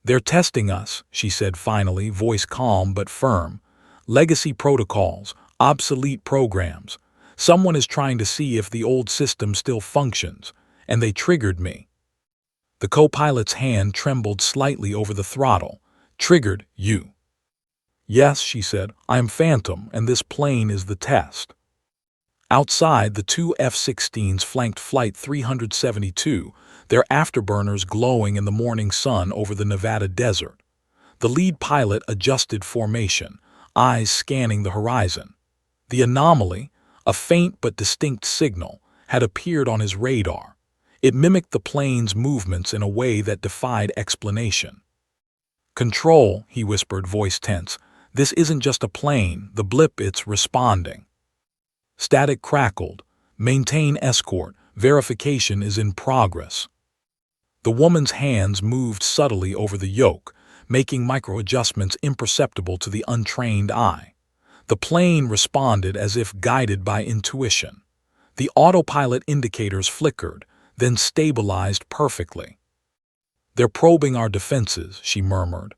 S1: "They're testing us," she said finally, voice calm but firm. "Legacy protocols, obsolete programs. Someone is trying to see if the old system still functions, and they triggered me." The co-pilot's hand trembled slightly over the throttle. "Triggered you?" "Yes," she said. "I am Phantom, and this plane is the test." Outside, the two F-16s flanked Flight 372, their afterburners glowing in the morning sun over the Nevada desert. The lead pilot adjusted formation, eyes scanning the horizon. The anomaly, a faint but distinct signal, had appeared on his radar. It mimicked the plane's movements in a way that defied explanation. "Control," he whispered, voice tense. "This isn't just a plane, the blip, it's responding." Static crackled. "Maintain escort. Verification is in progress." The woman's hands moved subtly over the yoke, making micro-adjustments imperceptible to the untrained eye. The plane responded as if guided by intuition. The autopilot indicators flickered, then stabilized perfectly. "They're probing our defenses," she murmured.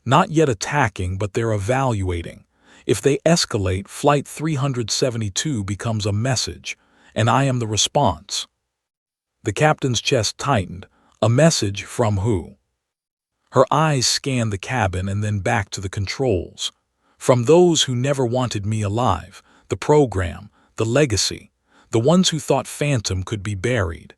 S1: "Not yet attacking, but they're evaluating. If they escalate, Flight 372 becomes a message, and I am the response." The captain's chest tightened. "A message from who?" Her eyes scanned the cabin and then back to the controls. "From those who never wanted me alive, the program, the legacy, the ones who thought Phantom could be buried."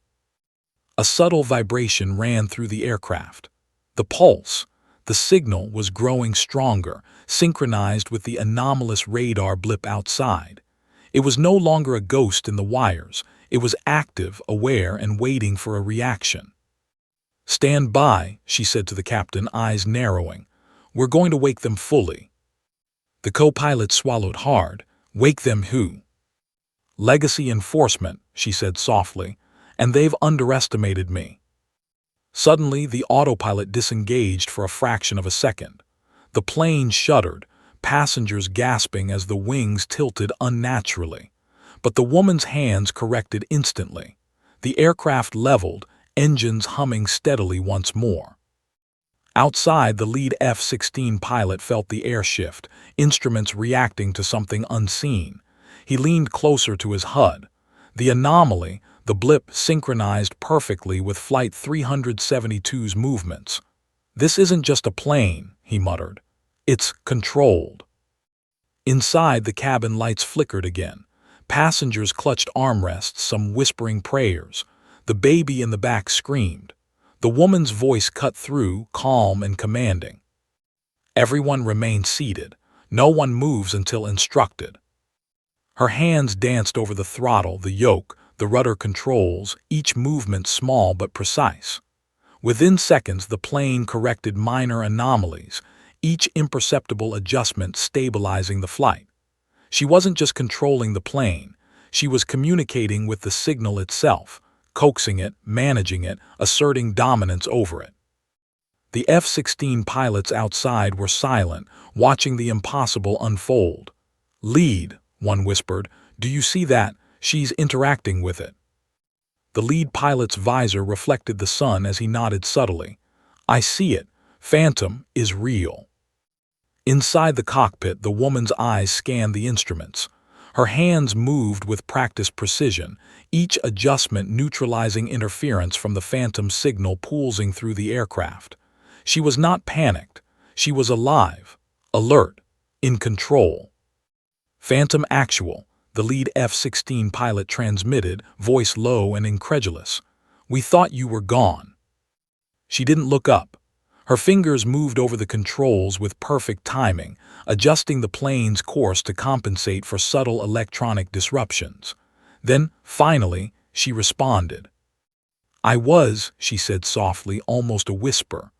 S1: A subtle vibration ran through the aircraft. The pulse, the signal, was growing stronger, synchronized with the anomalous radar blip outside. It was no longer a ghost in the wires. It was active, aware, and waiting for a reaction. "Stand by," she said to the captain, eyes narrowing. "We're going to wake them fully." The co-pilot swallowed hard. "Wake them who?" "Legacy enforcement," she said softly, "and they've underestimated me." Suddenly, the autopilot disengaged for a fraction of a second. The plane shuddered, passengers gasping as the wings tilted unnaturally. But the woman's hands corrected instantly. The aircraft leveled, engines humming steadily once more. Outside, the lead F-16 pilot felt the air shift, instruments reacting to something unseen. He leaned closer to his HUD. The anomaly, the blip, synchronized perfectly with Flight 372's movements. "This isn't just a plane," he muttered. "It's controlled." Inside, the cabin lights flickered again. Passengers clutched armrests, some whispering prayers. The baby in the back screamed. The woman's voice cut through, calm and commanding. "Everyone remain seated. No one moves until instructed." Her hands danced over the throttle, the yoke, the rudder controls, each movement small but precise. Within seconds, the plane corrected minor anomalies, each imperceptible adjustment stabilizing the flight. She wasn't just controlling the plane, she was communicating with the signal itself, coaxing it, managing it, asserting dominance over it. The F-16 pilots outside were silent, watching the impossible unfold. "Lead," one whispered. "Do you see that? She's interacting with it." The lead pilot's visor reflected the sun as he nodded subtly. "I see it. Phantom is real." Inside the cockpit, the woman's eyes scanned the instruments. Her hands moved with practiced precision, each adjustment neutralizing interference from the phantom signal pulsing through the aircraft. She was not panicked. She was alive, alert, in control. "Phantom actual," the lead F-16 pilot transmitted, voice low and incredulous. "We thought you were gone." She didn't look up. Her fingers moved over the controls with perfect timing, adjusting the plane's course to compensate for subtle electronic disruptions. Then, finally, she responded. "I was," she said softly, almost a whisper.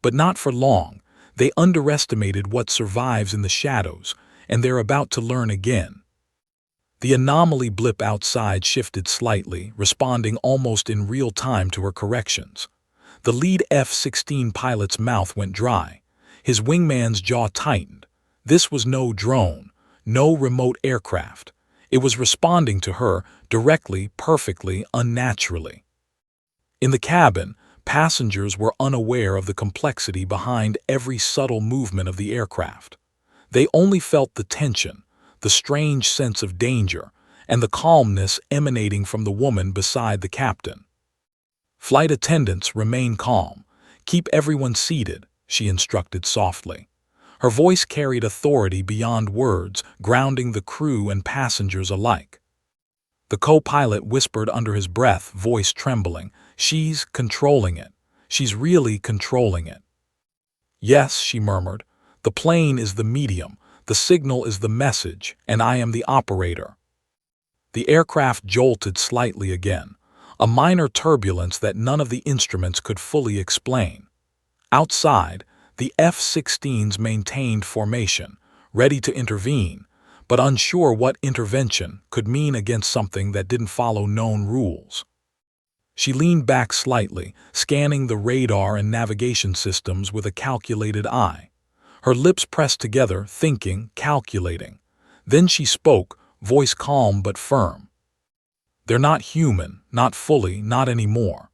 S1: But not for long. They underestimated what survives in the shadows, and they're about to learn again. The anomaly blip outside shifted slightly, responding almost in real time to her corrections. The lead F-16 pilot's mouth went dry. His wingman's jaw tightened. This was no drone, no remote aircraft. It was responding to her directly, perfectly, unnaturally. In the cabin, passengers were unaware of the complexity behind every subtle movement of the aircraft. They only felt the tension, the strange sense of danger, and the calmness emanating from the woman beside the captain. "Flight attendants, remain calm. Keep everyone seated," she instructed softly. Her voice carried authority beyond words, grounding the crew and passengers alike. The co-pilot whispered under his breath, voice trembling, "She's controlling it. She's really controlling it." "Yes," she murmured. "The plane is the medium, the signal is the message, and I am the operator." The aircraft jolted slightly again, a minor turbulence that none of the instruments could fully explain. Outside, the F-16s maintained formation, ready to intervene, but unsure what intervention could mean against something that didn't follow known rules. She leaned back slightly, scanning the radar and navigation systems with a calculated eye. Her lips pressed together, thinking, calculating. Then she spoke, voice calm but firm. "They're not human, not fully, not anymore.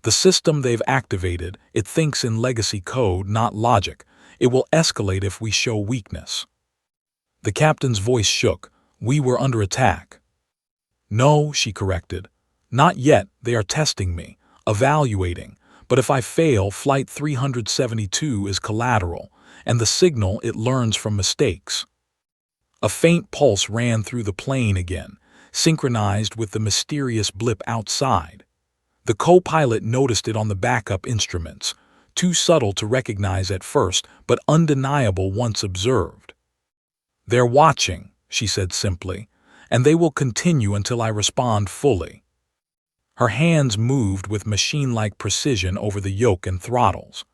S1: The system they've activated, it thinks in legacy code, not logic. It will escalate if we show weakness." The captain's voice shook. "We were under attack." "No," she corrected. "Not yet. They are testing me, evaluating. But if I fail, Flight 372 is collateral, and the signal it learns from mistakes." A faint pulse ran through the plane again, synchronized with the mysterious blip outside. The co-pilot noticed it on the backup instruments, too subtle to recognize at first, but undeniable once observed. "They're watching," she said simply, "and they will continue until I respond fully." Her hands moved with machine-like precision over the yoke and throttles.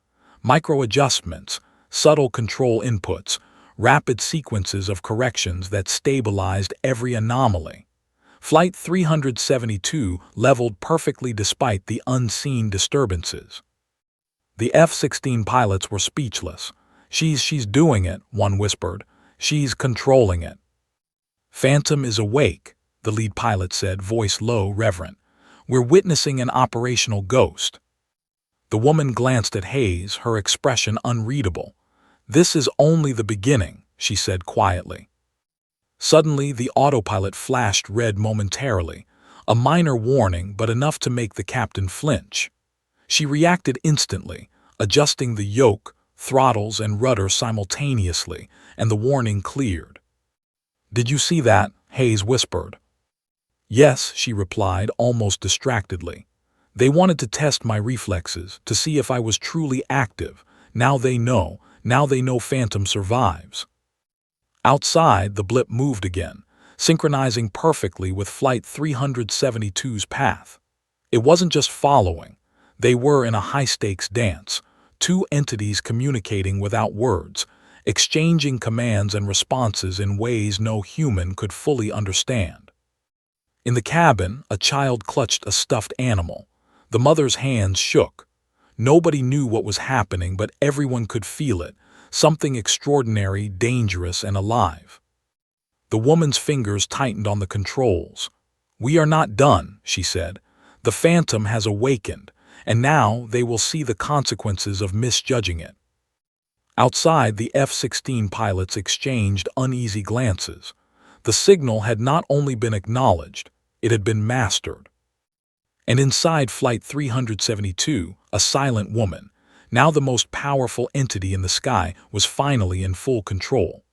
S1: Micro-adjustments, subtle control inputs, rapid sequences of corrections that stabilized every anomaly. Flight 372 leveled perfectly despite the unseen disturbances. The F-16 pilots were speechless. She's doing it," one whispered. "She's controlling it." "Phantom is awake," the lead pilot said, voice low, reverent. "We're witnessing an operational ghost." The woman glanced at Hayes, her expression unreadable. "This is only the beginning," she said quietly. Suddenly, the autopilot flashed red momentarily, a minor warning but enough to make the captain flinch. She reacted instantly, adjusting the yoke, throttles, and rudder simultaneously, and the warning cleared. "Did you see that?" Hayes whispered. "Yes," she replied, almost distractedly. "They wanted to test my reflexes, to see if I was truly active. Now they know Phantom survives." Outside, the blip moved again, synchronizing perfectly with Flight 372's path. It wasn't just following. They were in a high-stakes dance, two entities communicating without words, exchanging commands and responses in ways no human could fully understand. In the cabin, a child clutched a stuffed animal. The mother's hands shook. Nobody knew what was happening, but everyone could feel it, something extraordinary, dangerous, and alive. The woman's fingers tightened on the controls. "We are not done," she said. "The Phantom has awakened, and now they will see the consequences of misjudging it." Outside, the F-16 pilots exchanged uneasy glances. The signal had not only been acknowledged, it had been mastered. And inside Flight 372, a silent woman, now the most powerful entity in the sky, was finally in full control.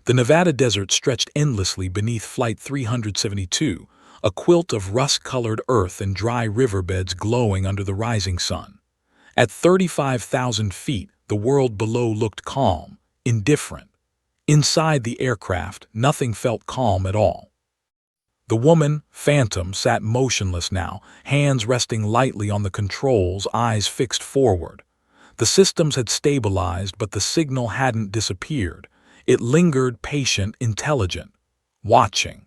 S1: The Nevada desert stretched endlessly beneath Flight 372, a quilt of rust-colored earth and dry riverbeds glowing under the rising sun. At 35,000 feet, the world below looked calm, indifferent. Inside the aircraft, nothing felt calm at all. The woman, Phantom, sat motionless now, hands resting lightly on the controls, eyes fixed forward. The systems had stabilized, but the signal hadn't disappeared. It lingered, patient, intelligent, watching.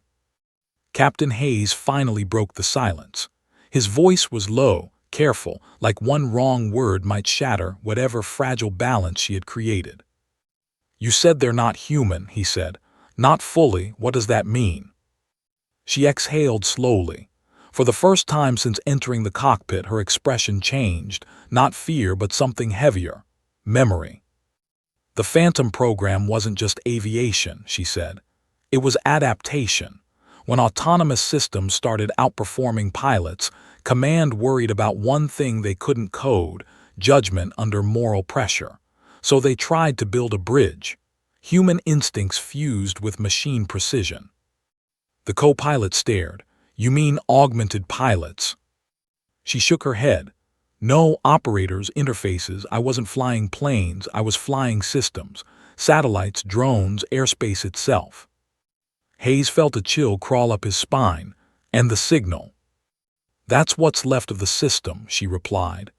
S1: Captain Hayes finally broke the silence. His voice was low, careful, like one wrong word might shatter whatever fragile balance she had created. "You said they're not human," he said. "Not fully. What does that mean?" She exhaled slowly. For the first time since entering the cockpit, her expression changed, not fear but something heavier: memory. "The Phantom program wasn't just aviation," she said. "It was adaptation. When autonomous systems started outperforming pilots, command worried about one thing they couldn't code: judgment under moral pressure. So they tried to build a bridge. Human instincts fused with machine precision." The co-pilot stared. "You mean augmented pilots?" She shook her head. "No, operators, interfaces. I wasn't flying planes, I was flying systems. Satellites, drones, airspace itself." Hayes felt a chill crawl up his spine. "And the signal?" "That's what's left of the system," she replied.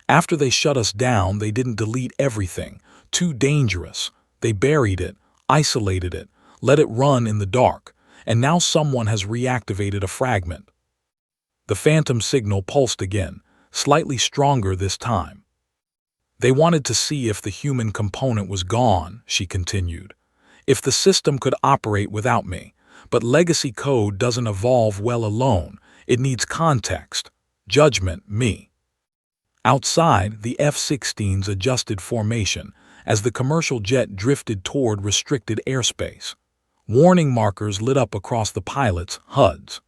S1: "After they shut us down, they didn't delete everything. Too dangerous. They buried it, isolated it, let it run in the dark. And now someone has reactivated a fragment." The Phantom signal pulsed again, slightly stronger this time. "They wanted to see if the human component was gone," she continued. "If the system could operate without me. But legacy code doesn't evolve well alone. It needs context, judgment, me." Outside, the F-16s adjusted formation as the commercial jet drifted toward restricted airspace. Warning markers lit up across the pilots' HUDs.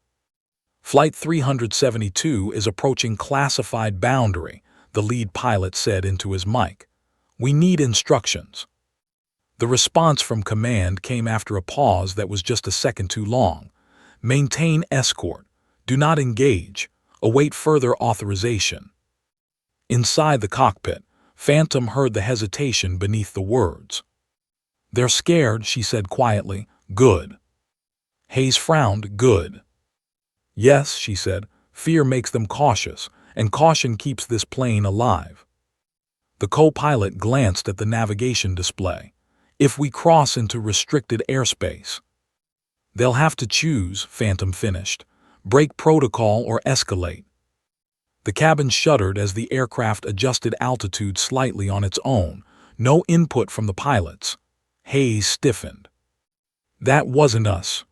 S1: "Flight 372 is approaching classified boundary," the lead pilot said into his mic. "We need instructions." The response from command came after a pause that was just a second too long. "Maintain escort. Do not engage. Await further authorization." Inside the cockpit, Phantom heard the hesitation beneath the words. "They're scared," she said quietly. "Good." Hayes frowned. "Good." "Yes," she said. "Fear makes them cautious, and caution keeps this plane alive." The co-pilot glanced at the navigation display. "If we cross into restricted airspace." "They'll have to choose," Phantom finished. "Break protocol or escalate." The cabin shuddered as the aircraft adjusted altitude slightly on its own. No input from the pilots. Hayes stiffened. "That wasn't us."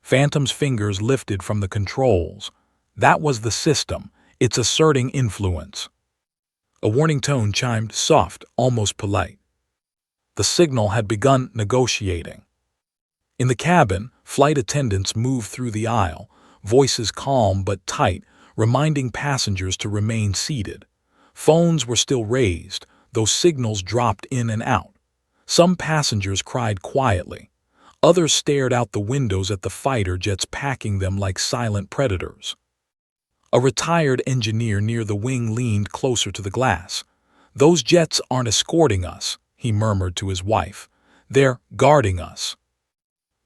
S1: Phantom's fingers lifted from the controls. "That was the system. It's asserting influence." A warning tone chimed, soft, almost polite. The signal had begun negotiating. In the cabin, flight attendants moved through the aisle, voices calm but tight, reminding passengers to remain seated. Phones were still raised, though signals dropped in and out. Some passengers cried quietly. Others stared out the windows at the fighter jets packing them like silent predators. A retired engineer near the wing leaned closer to the glass. "Those jets aren't escorting us," he murmured to his wife. "They're guarding us."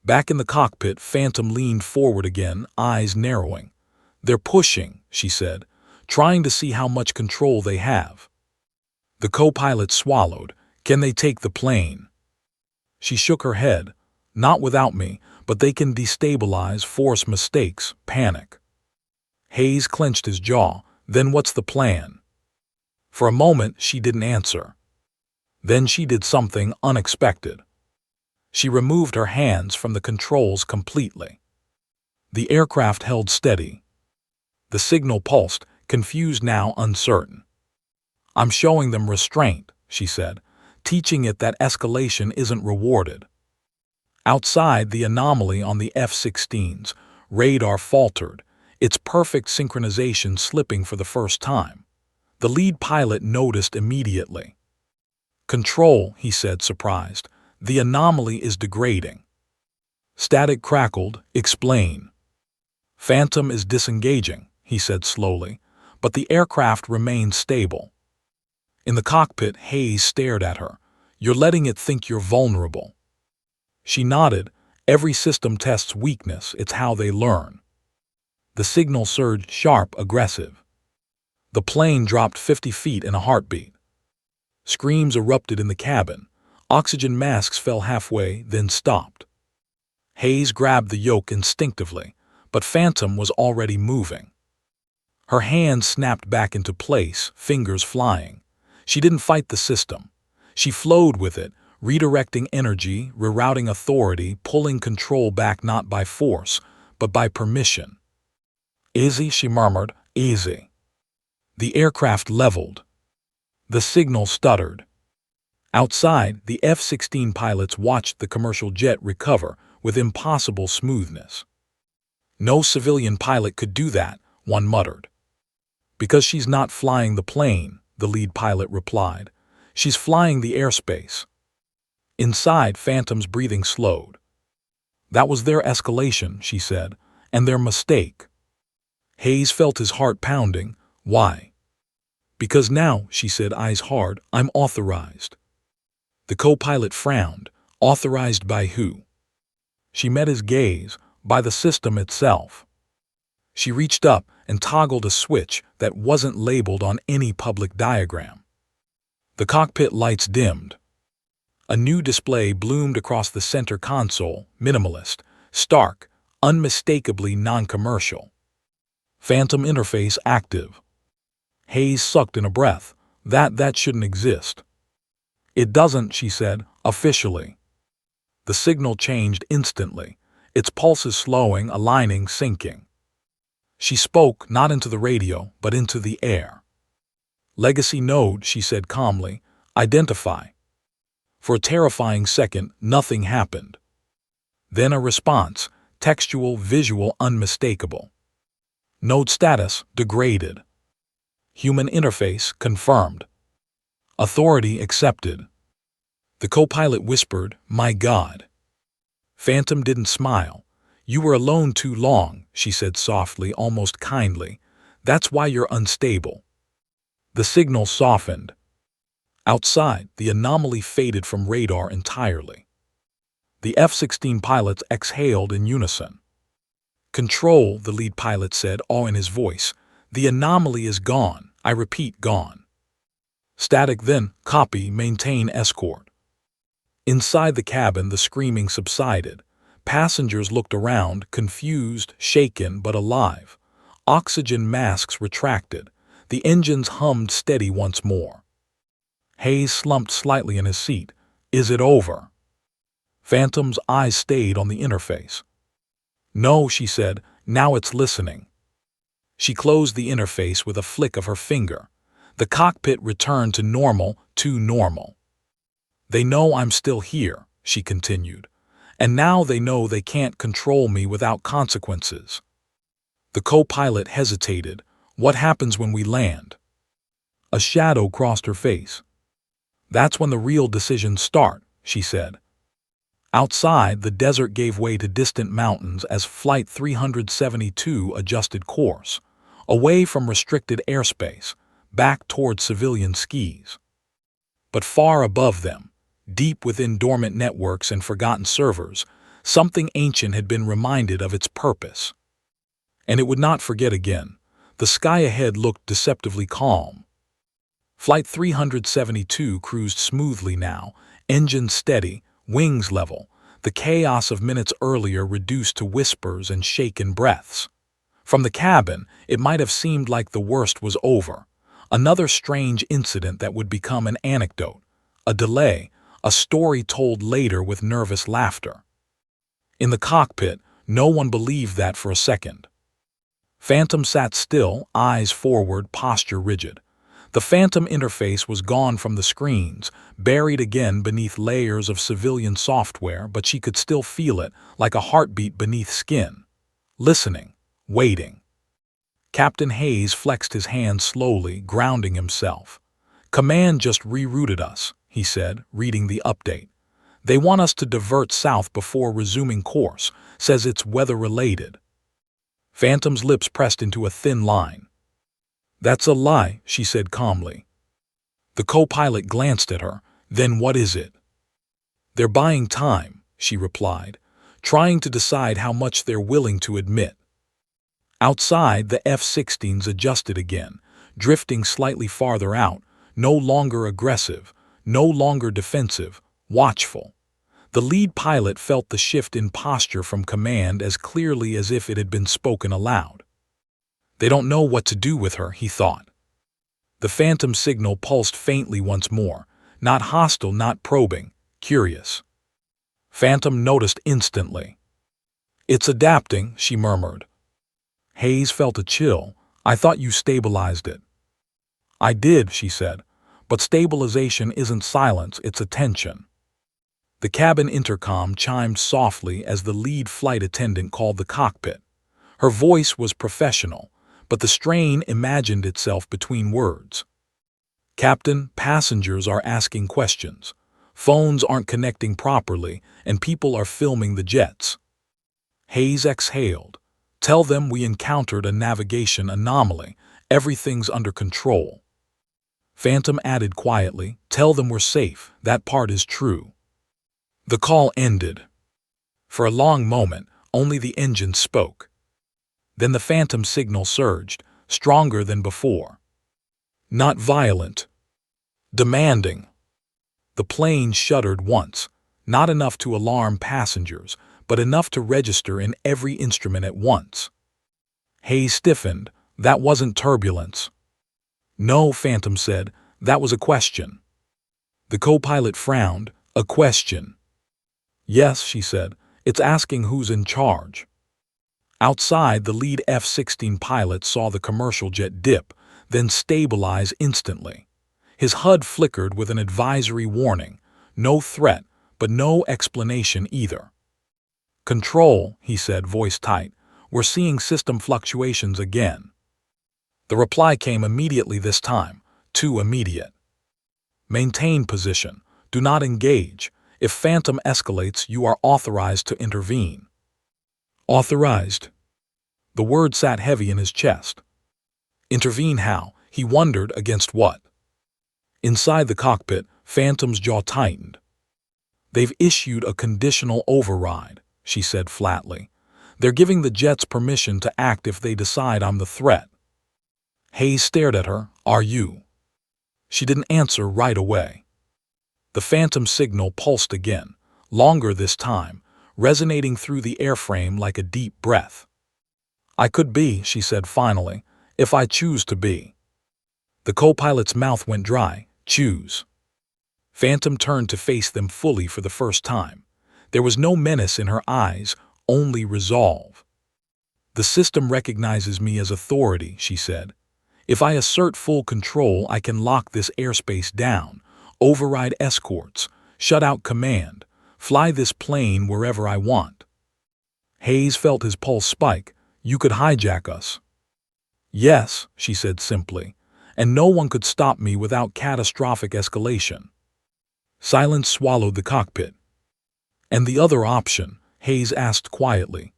S1: Back in the cockpit, Phantom leaned forward again, eyes narrowing. "They're pushing," she said, trying to see how much control they have. The co-pilot swallowed. Can they take the plane? She shook her head. Not without me, but they can destabilize, force mistakes, panic. Hayes clenched his jaw. Then what's the plan? For a moment, she didn't answer. Then she did something unexpected. She removed her hands from the controls completely. The aircraft held steady. The signal pulsed, confused now uncertain. I'm showing them restraint, she said, teaching it that escalation isn't rewarded. Outside the anomaly on the F-16s, radar faltered, its perfect synchronization slipping for the first time. The lead pilot noticed immediately. Control, he said, surprised. The anomaly is degrading. Static crackled. Explain. Phantom is disengaging, he said slowly, but the aircraft remained stable. In the cockpit, Hayes stared at her. You're letting it think you're vulnerable. She nodded. Every system tests weakness. It's how they learn. The signal surged sharp, aggressive. The plane dropped 50 feet in a heartbeat. Screams erupted in the cabin. Oxygen masks fell halfway, then stopped. Hayes grabbed the yoke instinctively, but Phantom was already moving. Her hands snapped back into place, fingers flying. She didn't fight the system. She flowed with it, redirecting energy, rerouting authority, pulling control back not by force, but by permission. Easy, she murmured, easy. The aircraft leveled. The signal stuttered. Outside, the F-16 pilots watched the commercial jet recover with impossible smoothness. No civilian pilot could do that, one muttered. Because she's not flying the plane, the lead pilot replied. She's flying the airspace. Inside, Phantom's breathing slowed. That was their escalation, she said, and their mistake. Hayes felt his heart pounding. Why? Because now, she said, eyes hard, I'm authorized. The co-pilot frowned. Authorized by who? She met his gaze. By the system itself. She reached up and toggled a switch that wasn't labeled on any public diagram. The cockpit lights dimmed. A new display bloomed across the center console, minimalist, stark, unmistakably non-commercial. Phantom interface active. Hayes sucked in a breath. That shouldn't exist. It doesn't, she said, officially. The signal changed instantly, its pulses slowing, aligning, syncing. She spoke not into the radio, but into the air. Legacy node, she said calmly, identify. For a terrifying second, nothing happened. Then a response, textual, visual, unmistakable. Node status, degraded. Human interface, confirmed. Authority accepted. The co-pilot whispered, my God. Phantom didn't smile. You were alone too long, she said softly, almost kindly. That's why you're unstable. The signal softened. Outside, the anomaly faded from radar entirely. The F-16 pilots exhaled in unison. Control, the lead pilot said, awe in his voice. The anomaly is gone. I repeat, gone. Static then, copy, maintain escort. Inside the cabin, the screaming subsided. Passengers looked around, confused, shaken, but alive. Oxygen masks retracted. The engines hummed steady once more. Hayes slumped slightly in his seat. Is it over? Phantom's eyes stayed on the interface. No, she said, now it's listening. She closed the interface with a flick of her finger. The cockpit returned to normal, too normal. They know I'm still here, she continued. And now they know they can't control me without consequences. The co-pilot hesitated. What happens when we land? A shadow crossed her face. That's when the real decisions start, she said. Outside, the desert gave way to distant mountains as Flight 372 adjusted course, away from restricted airspace, back toward civilian skies. But far above them, deep within dormant networks and forgotten servers, something ancient had been reminded of its purpose. And it would not forget again. The sky ahead looked deceptively calm. Flight 372 cruised smoothly now, engine steady, wings level, the chaos of minutes earlier reduced to whispers and shaken breaths. From the cabin, it might have seemed like the worst was over. Another strange incident that would become an anecdote, a delay, a story told later with nervous laughter. In the cockpit, no one believed that for a second. Phantom sat still, eyes forward, posture rigid. The Phantom interface was gone from the screens, buried again beneath layers of civilian software, but she could still feel it, like a heartbeat beneath skin. Listening, waiting. Captain Hayes flexed his hand slowly, grounding himself. "Command just rerouted us," he said, reading the update. "They want us to divert south before resuming course, says it's weather-related." Phantom's lips pressed into a thin line. "That's a lie," she said calmly. The co-pilot glanced at her. "Then what is it?" "They're buying time," she replied, trying to decide how much they're willing to admit. Outside, the F-16s adjusted again, drifting slightly farther out, no longer aggressive, no longer defensive, watchful. The lead pilot felt the shift in posture from command as clearly as if it had been spoken aloud. They don't know what to do with her, he thought. The Phantom signal pulsed faintly once more, not hostile, not probing, curious. Phantom noticed instantly. "It's adapting," she murmured. Hayes felt a chill. "I thought you stabilized it." "I did," she said, "but stabilization isn't silence, it's attention." The cabin intercom chimed softly as the lead flight attendant called the cockpit. Her voice was professional, but the strain imagined itself between words. "Captain, passengers are asking questions. Phones aren't connecting properly, and people are filming the jets." Hayes exhaled. "Tell them we encountered a navigation anomaly. Everything's under control." Phantom added quietly, "Tell them we're safe. That part is true." The call ended. For a long moment, only the engine spoke. Then the Phantom signal surged, stronger than before. Not violent. Demanding. The plane shuddered once, not enough to alarm passengers, but enough to register in every instrument at once. Hayes stiffened. "That wasn't turbulence." "No," Phantom said, "that was a question." The co-pilot frowned. "A question?" "Yes," she said, "it's asking who's in charge." Outside, the lead F-16 pilot saw the commercial jet dip, then stabilize instantly. His HUD flickered with an advisory warning. No threat, but no explanation either. "Control," he said, voice tight. "We're seeing system fluctuations again." The reply came immediately this time, too immediate. "Maintain position. Do not engage. If Phantom escalates, you are authorized to intervene." Authorized. The word sat heavy in his chest. Intervene how? He wondered, against what? Inside the cockpit, Phantom's jaw tightened. "They've issued a conditional override," she said flatly. "They're giving the jets permission to act if they decide I'm the threat." Hayes stared at her. "Are you?" She didn't answer right away. The Phantom signal pulsed again, longer this time, resonating through the airframe like a deep breath. "I could be," she said finally, "if I choose to be." The co-pilot's mouth went dry. "Choose." Phantom turned to face them fully for the first time. There was no menace in her eyes, only resolve. "The system recognizes me as authority," she said. "If I assert full control, I can lock this airspace down, override escorts, shut out command, fly this plane wherever I want." Hayes felt his pulse spike. "You could hijack us." "Yes," she said simply, "and no one could stop me without catastrophic escalation." Silence swallowed the cockpit. "And the other option?" Hayes asked quietly.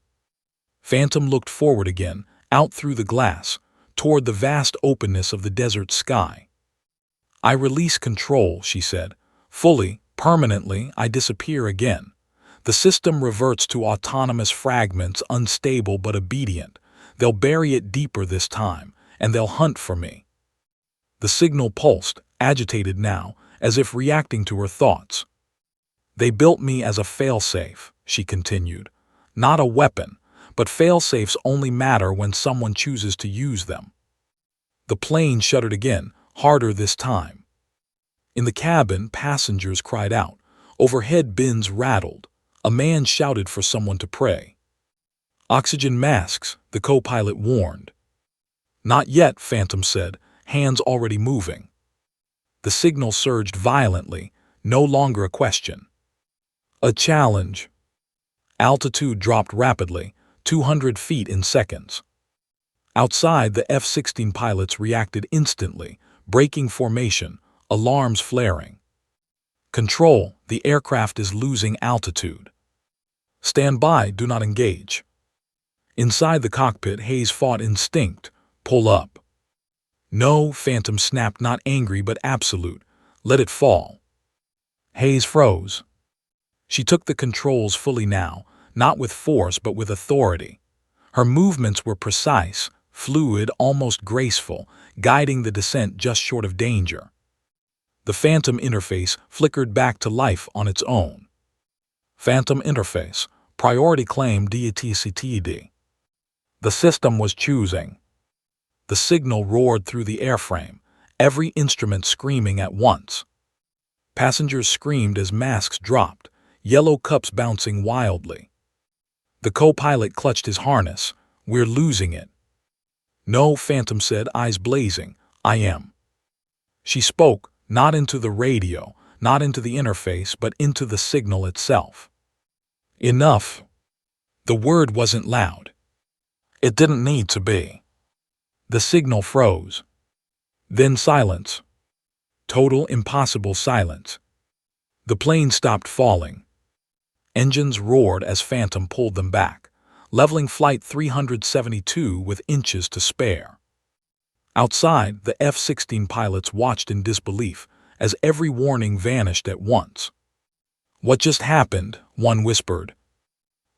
S1: Phantom looked forward again, out through the glass, toward the vast openness of the desert sky. "I release control," she said. "Fully, permanently, I disappear again. The system reverts to autonomous fragments, unstable but obedient. They'll bury it deeper this time, and they'll hunt for me." The signal pulsed, agitated now, as if reacting to her thoughts. "They built me as a failsafe," she continued. "Not a weapon, but failsafes only matter when someone chooses to use them." The plane shuddered again, harder this time. In the cabin, passengers cried out. Overhead bins rattled. A man shouted for someone to pray. "Oxygen masks," the co-pilot warned. "Not yet," Phantom said, hands already moving. The signal surged violently, no longer a question. A challenge. Altitude dropped rapidly, 200 feet in seconds. Outside, the F-16 pilots reacted instantly, breaking formation, alarms flaring. "Control, the aircraft is losing altitude." "Stand by, do not engage." Inside the cockpit, Hayes fought instinct. "Pull up." "No," Phantom snapped, not angry but absolute. "Let it fall." Hayes froze. She took the controls fully now, not with force but with authority. Her movements were precise, fluid, almost graceful, guiding the descent just short of danger. The Phantom interface flickered back to life on its own. Phantom interface, priority claim DATCTD. The system was choosing. The signal roared through the airframe, every instrument screaming at once. Passengers screamed as masks dropped, yellow cups bouncing wildly. The co-pilot clutched his harness. "We're losing it." "No," Phantom said, eyes blazing. "I am." She spoke, not into the radio, not into the interface, but into the signal itself. "Enough." The word wasn't loud. It didn't need to be. The signal froze. Then silence. Total, impossible silence. The plane stopped falling. Engines roared as Phantom pulled them back, leveling Flight 372 with inches to spare. Outside, the F-16 pilots watched in disbelief as every warning vanished at once. "What just happened?" one whispered.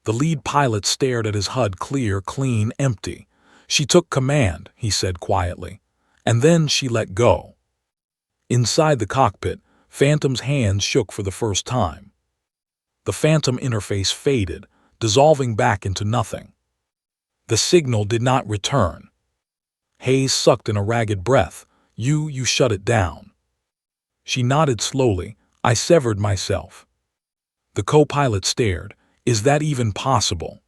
S1: The lead pilot stared at his HUD, clear, clean, empty. "She took command," he said quietly, "and then she let go." Inside the cockpit, Phantom's hands shook for the first time. The Phantom interface faded, dissolving back into nothing. The signal did not return. Hayes sucked in a ragged breath. You shut it down." She nodded slowly. "I severed myself." The co-pilot stared. "Is that even possible?"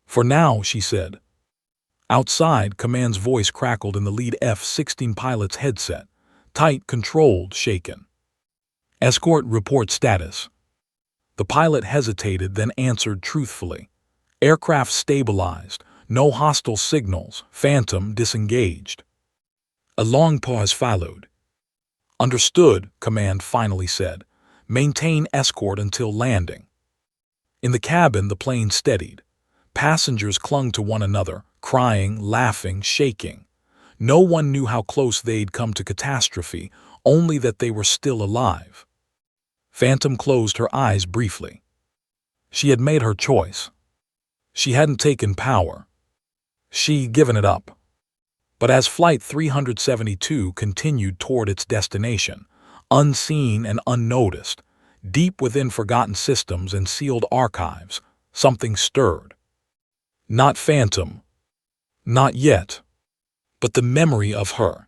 S1: "For now," she said. Outside, Command's voice crackled in the lead F-16 pilot's headset. Tight, controlled, shaken. "Escort report status." The pilot hesitated, then answered truthfully. "Aircraft stabilized. No hostile signals. Phantom disengaged." A long pause followed. "Understood," Command finally said. "Maintain escort until landing." In the cabin, the plane steadied. Passengers clung to one another, crying, laughing, shaking. No one knew how close they'd come to catastrophe, only that they were still alive. Phantom closed her eyes briefly. She had made her choice. She hadn't taken power. She'd given it up. But as Flight 372 continued toward its destination, unseen and unnoticed, deep within forgotten systems and sealed archives, something stirred. Not Phantom. Not yet. But the memory of her.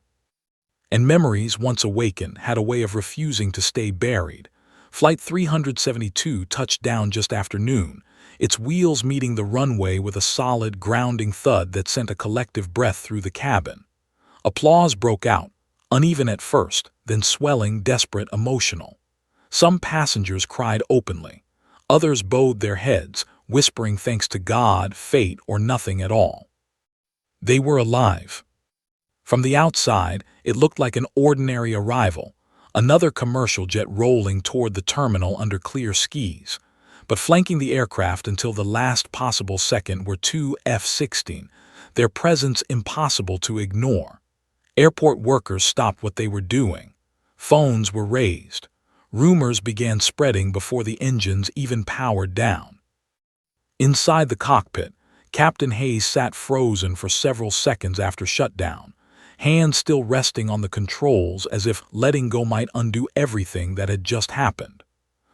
S1: And memories, once awakened, had a way of refusing to stay buried. Flight 372 touched down just after noon, its wheels meeting the runway with a solid, grounding thud that sent a collective breath through the cabin. Applause broke out, uneven at first, then swelling, desperate, emotional. Some passengers cried openly. Others bowed their heads, whispering thanks to God, fate, or nothing at all. They were alive. From the outside, it looked like an ordinary arrival, another commercial jet rolling toward the terminal under clear skies. But flanking the aircraft until the last possible second were two F-16, their presence impossible to ignore. Airport workers stopped what they were doing. Phones were raised. Rumors began spreading before the engines even powered down. Inside the cockpit, Captain Hayes sat frozen for several seconds after shutdown, hands still resting on the controls as if letting go might undo everything that had just happened.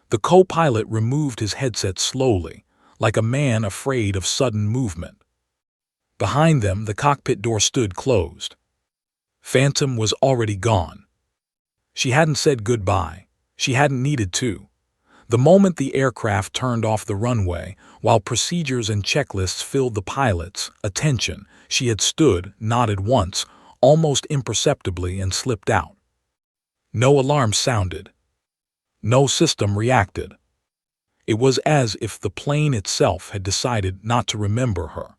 S1: The co-pilot removed his headset slowly, like a man afraid of sudden movement. Behind them, the cockpit door stood closed. Phantom was already gone. She hadn't said goodbye. She hadn't needed to. The moment the aircraft turned off the runway, while procedures and checklists filled the pilot's attention, she had stood, nodded once, almost imperceptibly, and slipped out. No alarm sounded. No system reacted. It was as if the plane itself had decided not to remember her.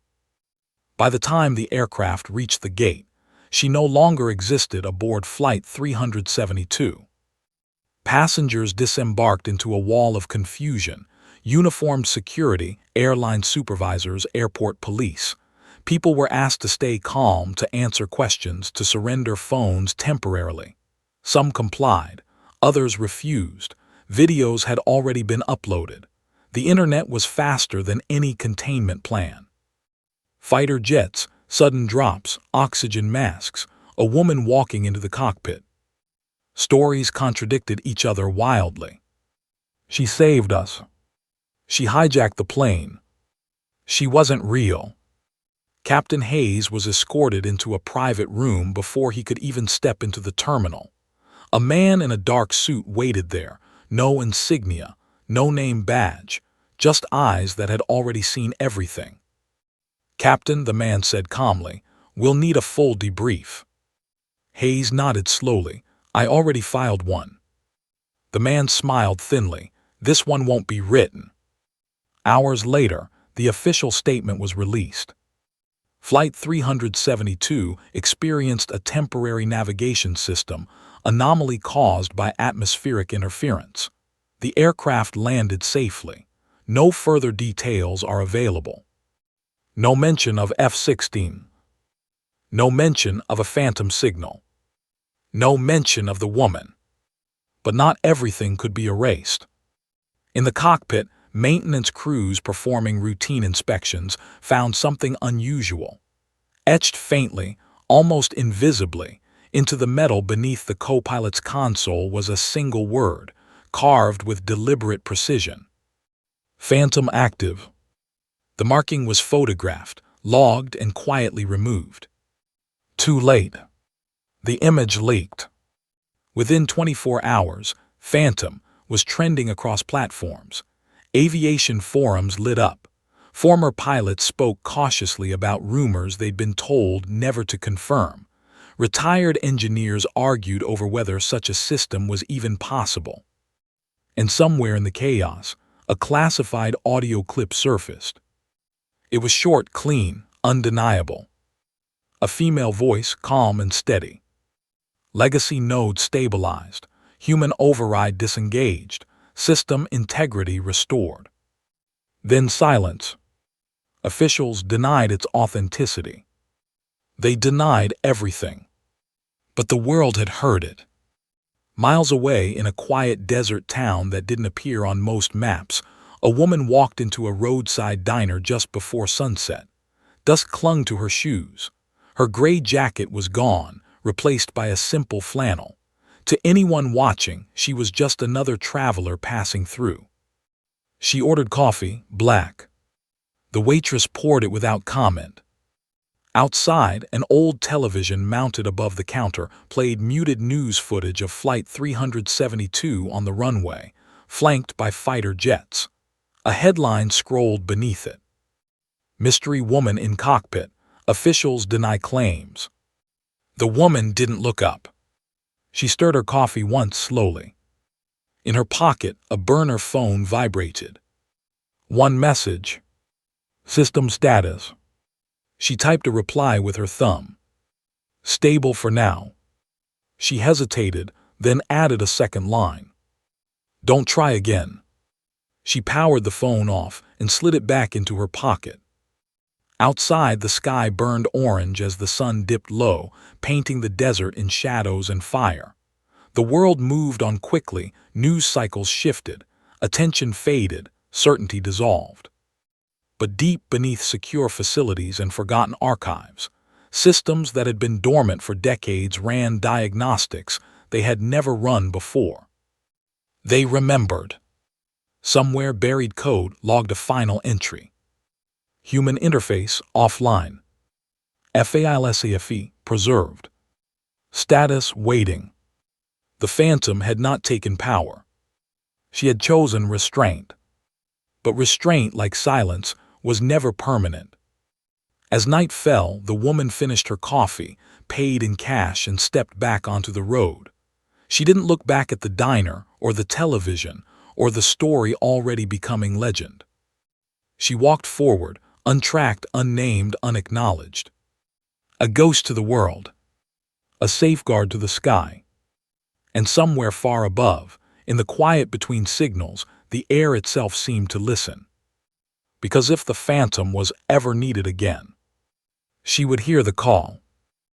S1: By the time the aircraft reached the gate, she no longer existed aboard Flight 372. Passengers disembarked into a wall of confusion, uniformed security, airline supervisors, airport police. People were asked to stay calm, to answer questions, to surrender phones temporarily. Some complied, others refused. Videos had already been uploaded. The internet was faster than any containment plan. Fighter jets, sudden drops, oxygen masks, a woman walking into the cockpit. Stories contradicted each other wildly. She saved us. She hijacked the plane. She wasn't real. Captain Hayes was escorted into a private room before he could even step into the terminal. A man in a dark suit waited there, no insignia, no name badge, just eyes that had already seen everything. "Captain," the man said calmly, "we'll need a full debrief." Hayes nodded slowly. "I already filed one." The man smiled thinly. "This one won't be written." Hours later, the official statement was released. Flight 372 experienced a temporary navigation system anomaly caused by atmospheric interference. The aircraft landed safely. No further details are available. No mention of F-16. No mention of a phantom signal. No mention of the woman. But not everything could be erased. In the cockpit, maintenance crews performing routine inspections found something unusual. Etched faintly, almost invisibly, into the metal beneath the co-pilot's console was a single word, carved with deliberate precision. "Phantom active." The marking was photographed, logged, and quietly removed. Too late. The image leaked. Within 24 hours, Phantom was trending across platforms. Aviation forums lit up. Former pilots spoke cautiously about rumors they'd been told never to confirm. Retired engineers argued over whether such a system was even possible. And somewhere in the chaos, a classified audio clip surfaced. It was short, clean, undeniable. A female voice, calm and steady. Legacy node stabilized, human override disengaged, system integrity restored. Then silence. Officials denied its authenticity. They denied everything. But the world had heard it. Miles away, in a quiet desert town that didn't appear on most maps, a woman walked into a roadside diner just before sunset. Dust clung to her shoes. Her gray jacket was gone, replaced by a simple flannel. To anyone watching, she was just another traveler passing through. She ordered coffee, black. The waitress poured it without comment. Outside, an old television mounted above the counter played muted news footage of Flight 372 on the runway, flanked by fighter jets. A headline scrolled beneath it. "Mystery woman in cockpit. Officials deny claims." The woman didn't look up. She stirred her coffee once slowly. In her pocket, a burner phone vibrated. One message. "System status." She typed a reply with her thumb. "Stable for now." She hesitated, then added a second line. "Don't try again." She powered the phone off and slid it back into her pocket. Outside, the sky burned orange as the sun dipped low, painting the desert in shadows and fire. The world moved on quickly, news cycles shifted, attention faded, certainty dissolved. But deep beneath secure facilities and forgotten archives, Systems that had been dormant for decades ran diagnostics they had never run before. They remembered. Somewhere buried code logged a final entry. Human interface offline. FAILSAFE preserved. Status waiting. The Phantom had not taken power. She had chosen restraint. But restraint, like silence, was never permanent. As night fell, the woman finished her coffee, paid in cash, and stepped back onto the road. She didn't look back at the diner or the television or the story already becoming legend. She walked forward, untracked, unnamed, unacknowledged. A ghost to the world. A safeguard to the sky. And somewhere far above, in the quiet between signals, the air itself seemed to listen. Because if the Phantom was ever needed again, she would hear the call.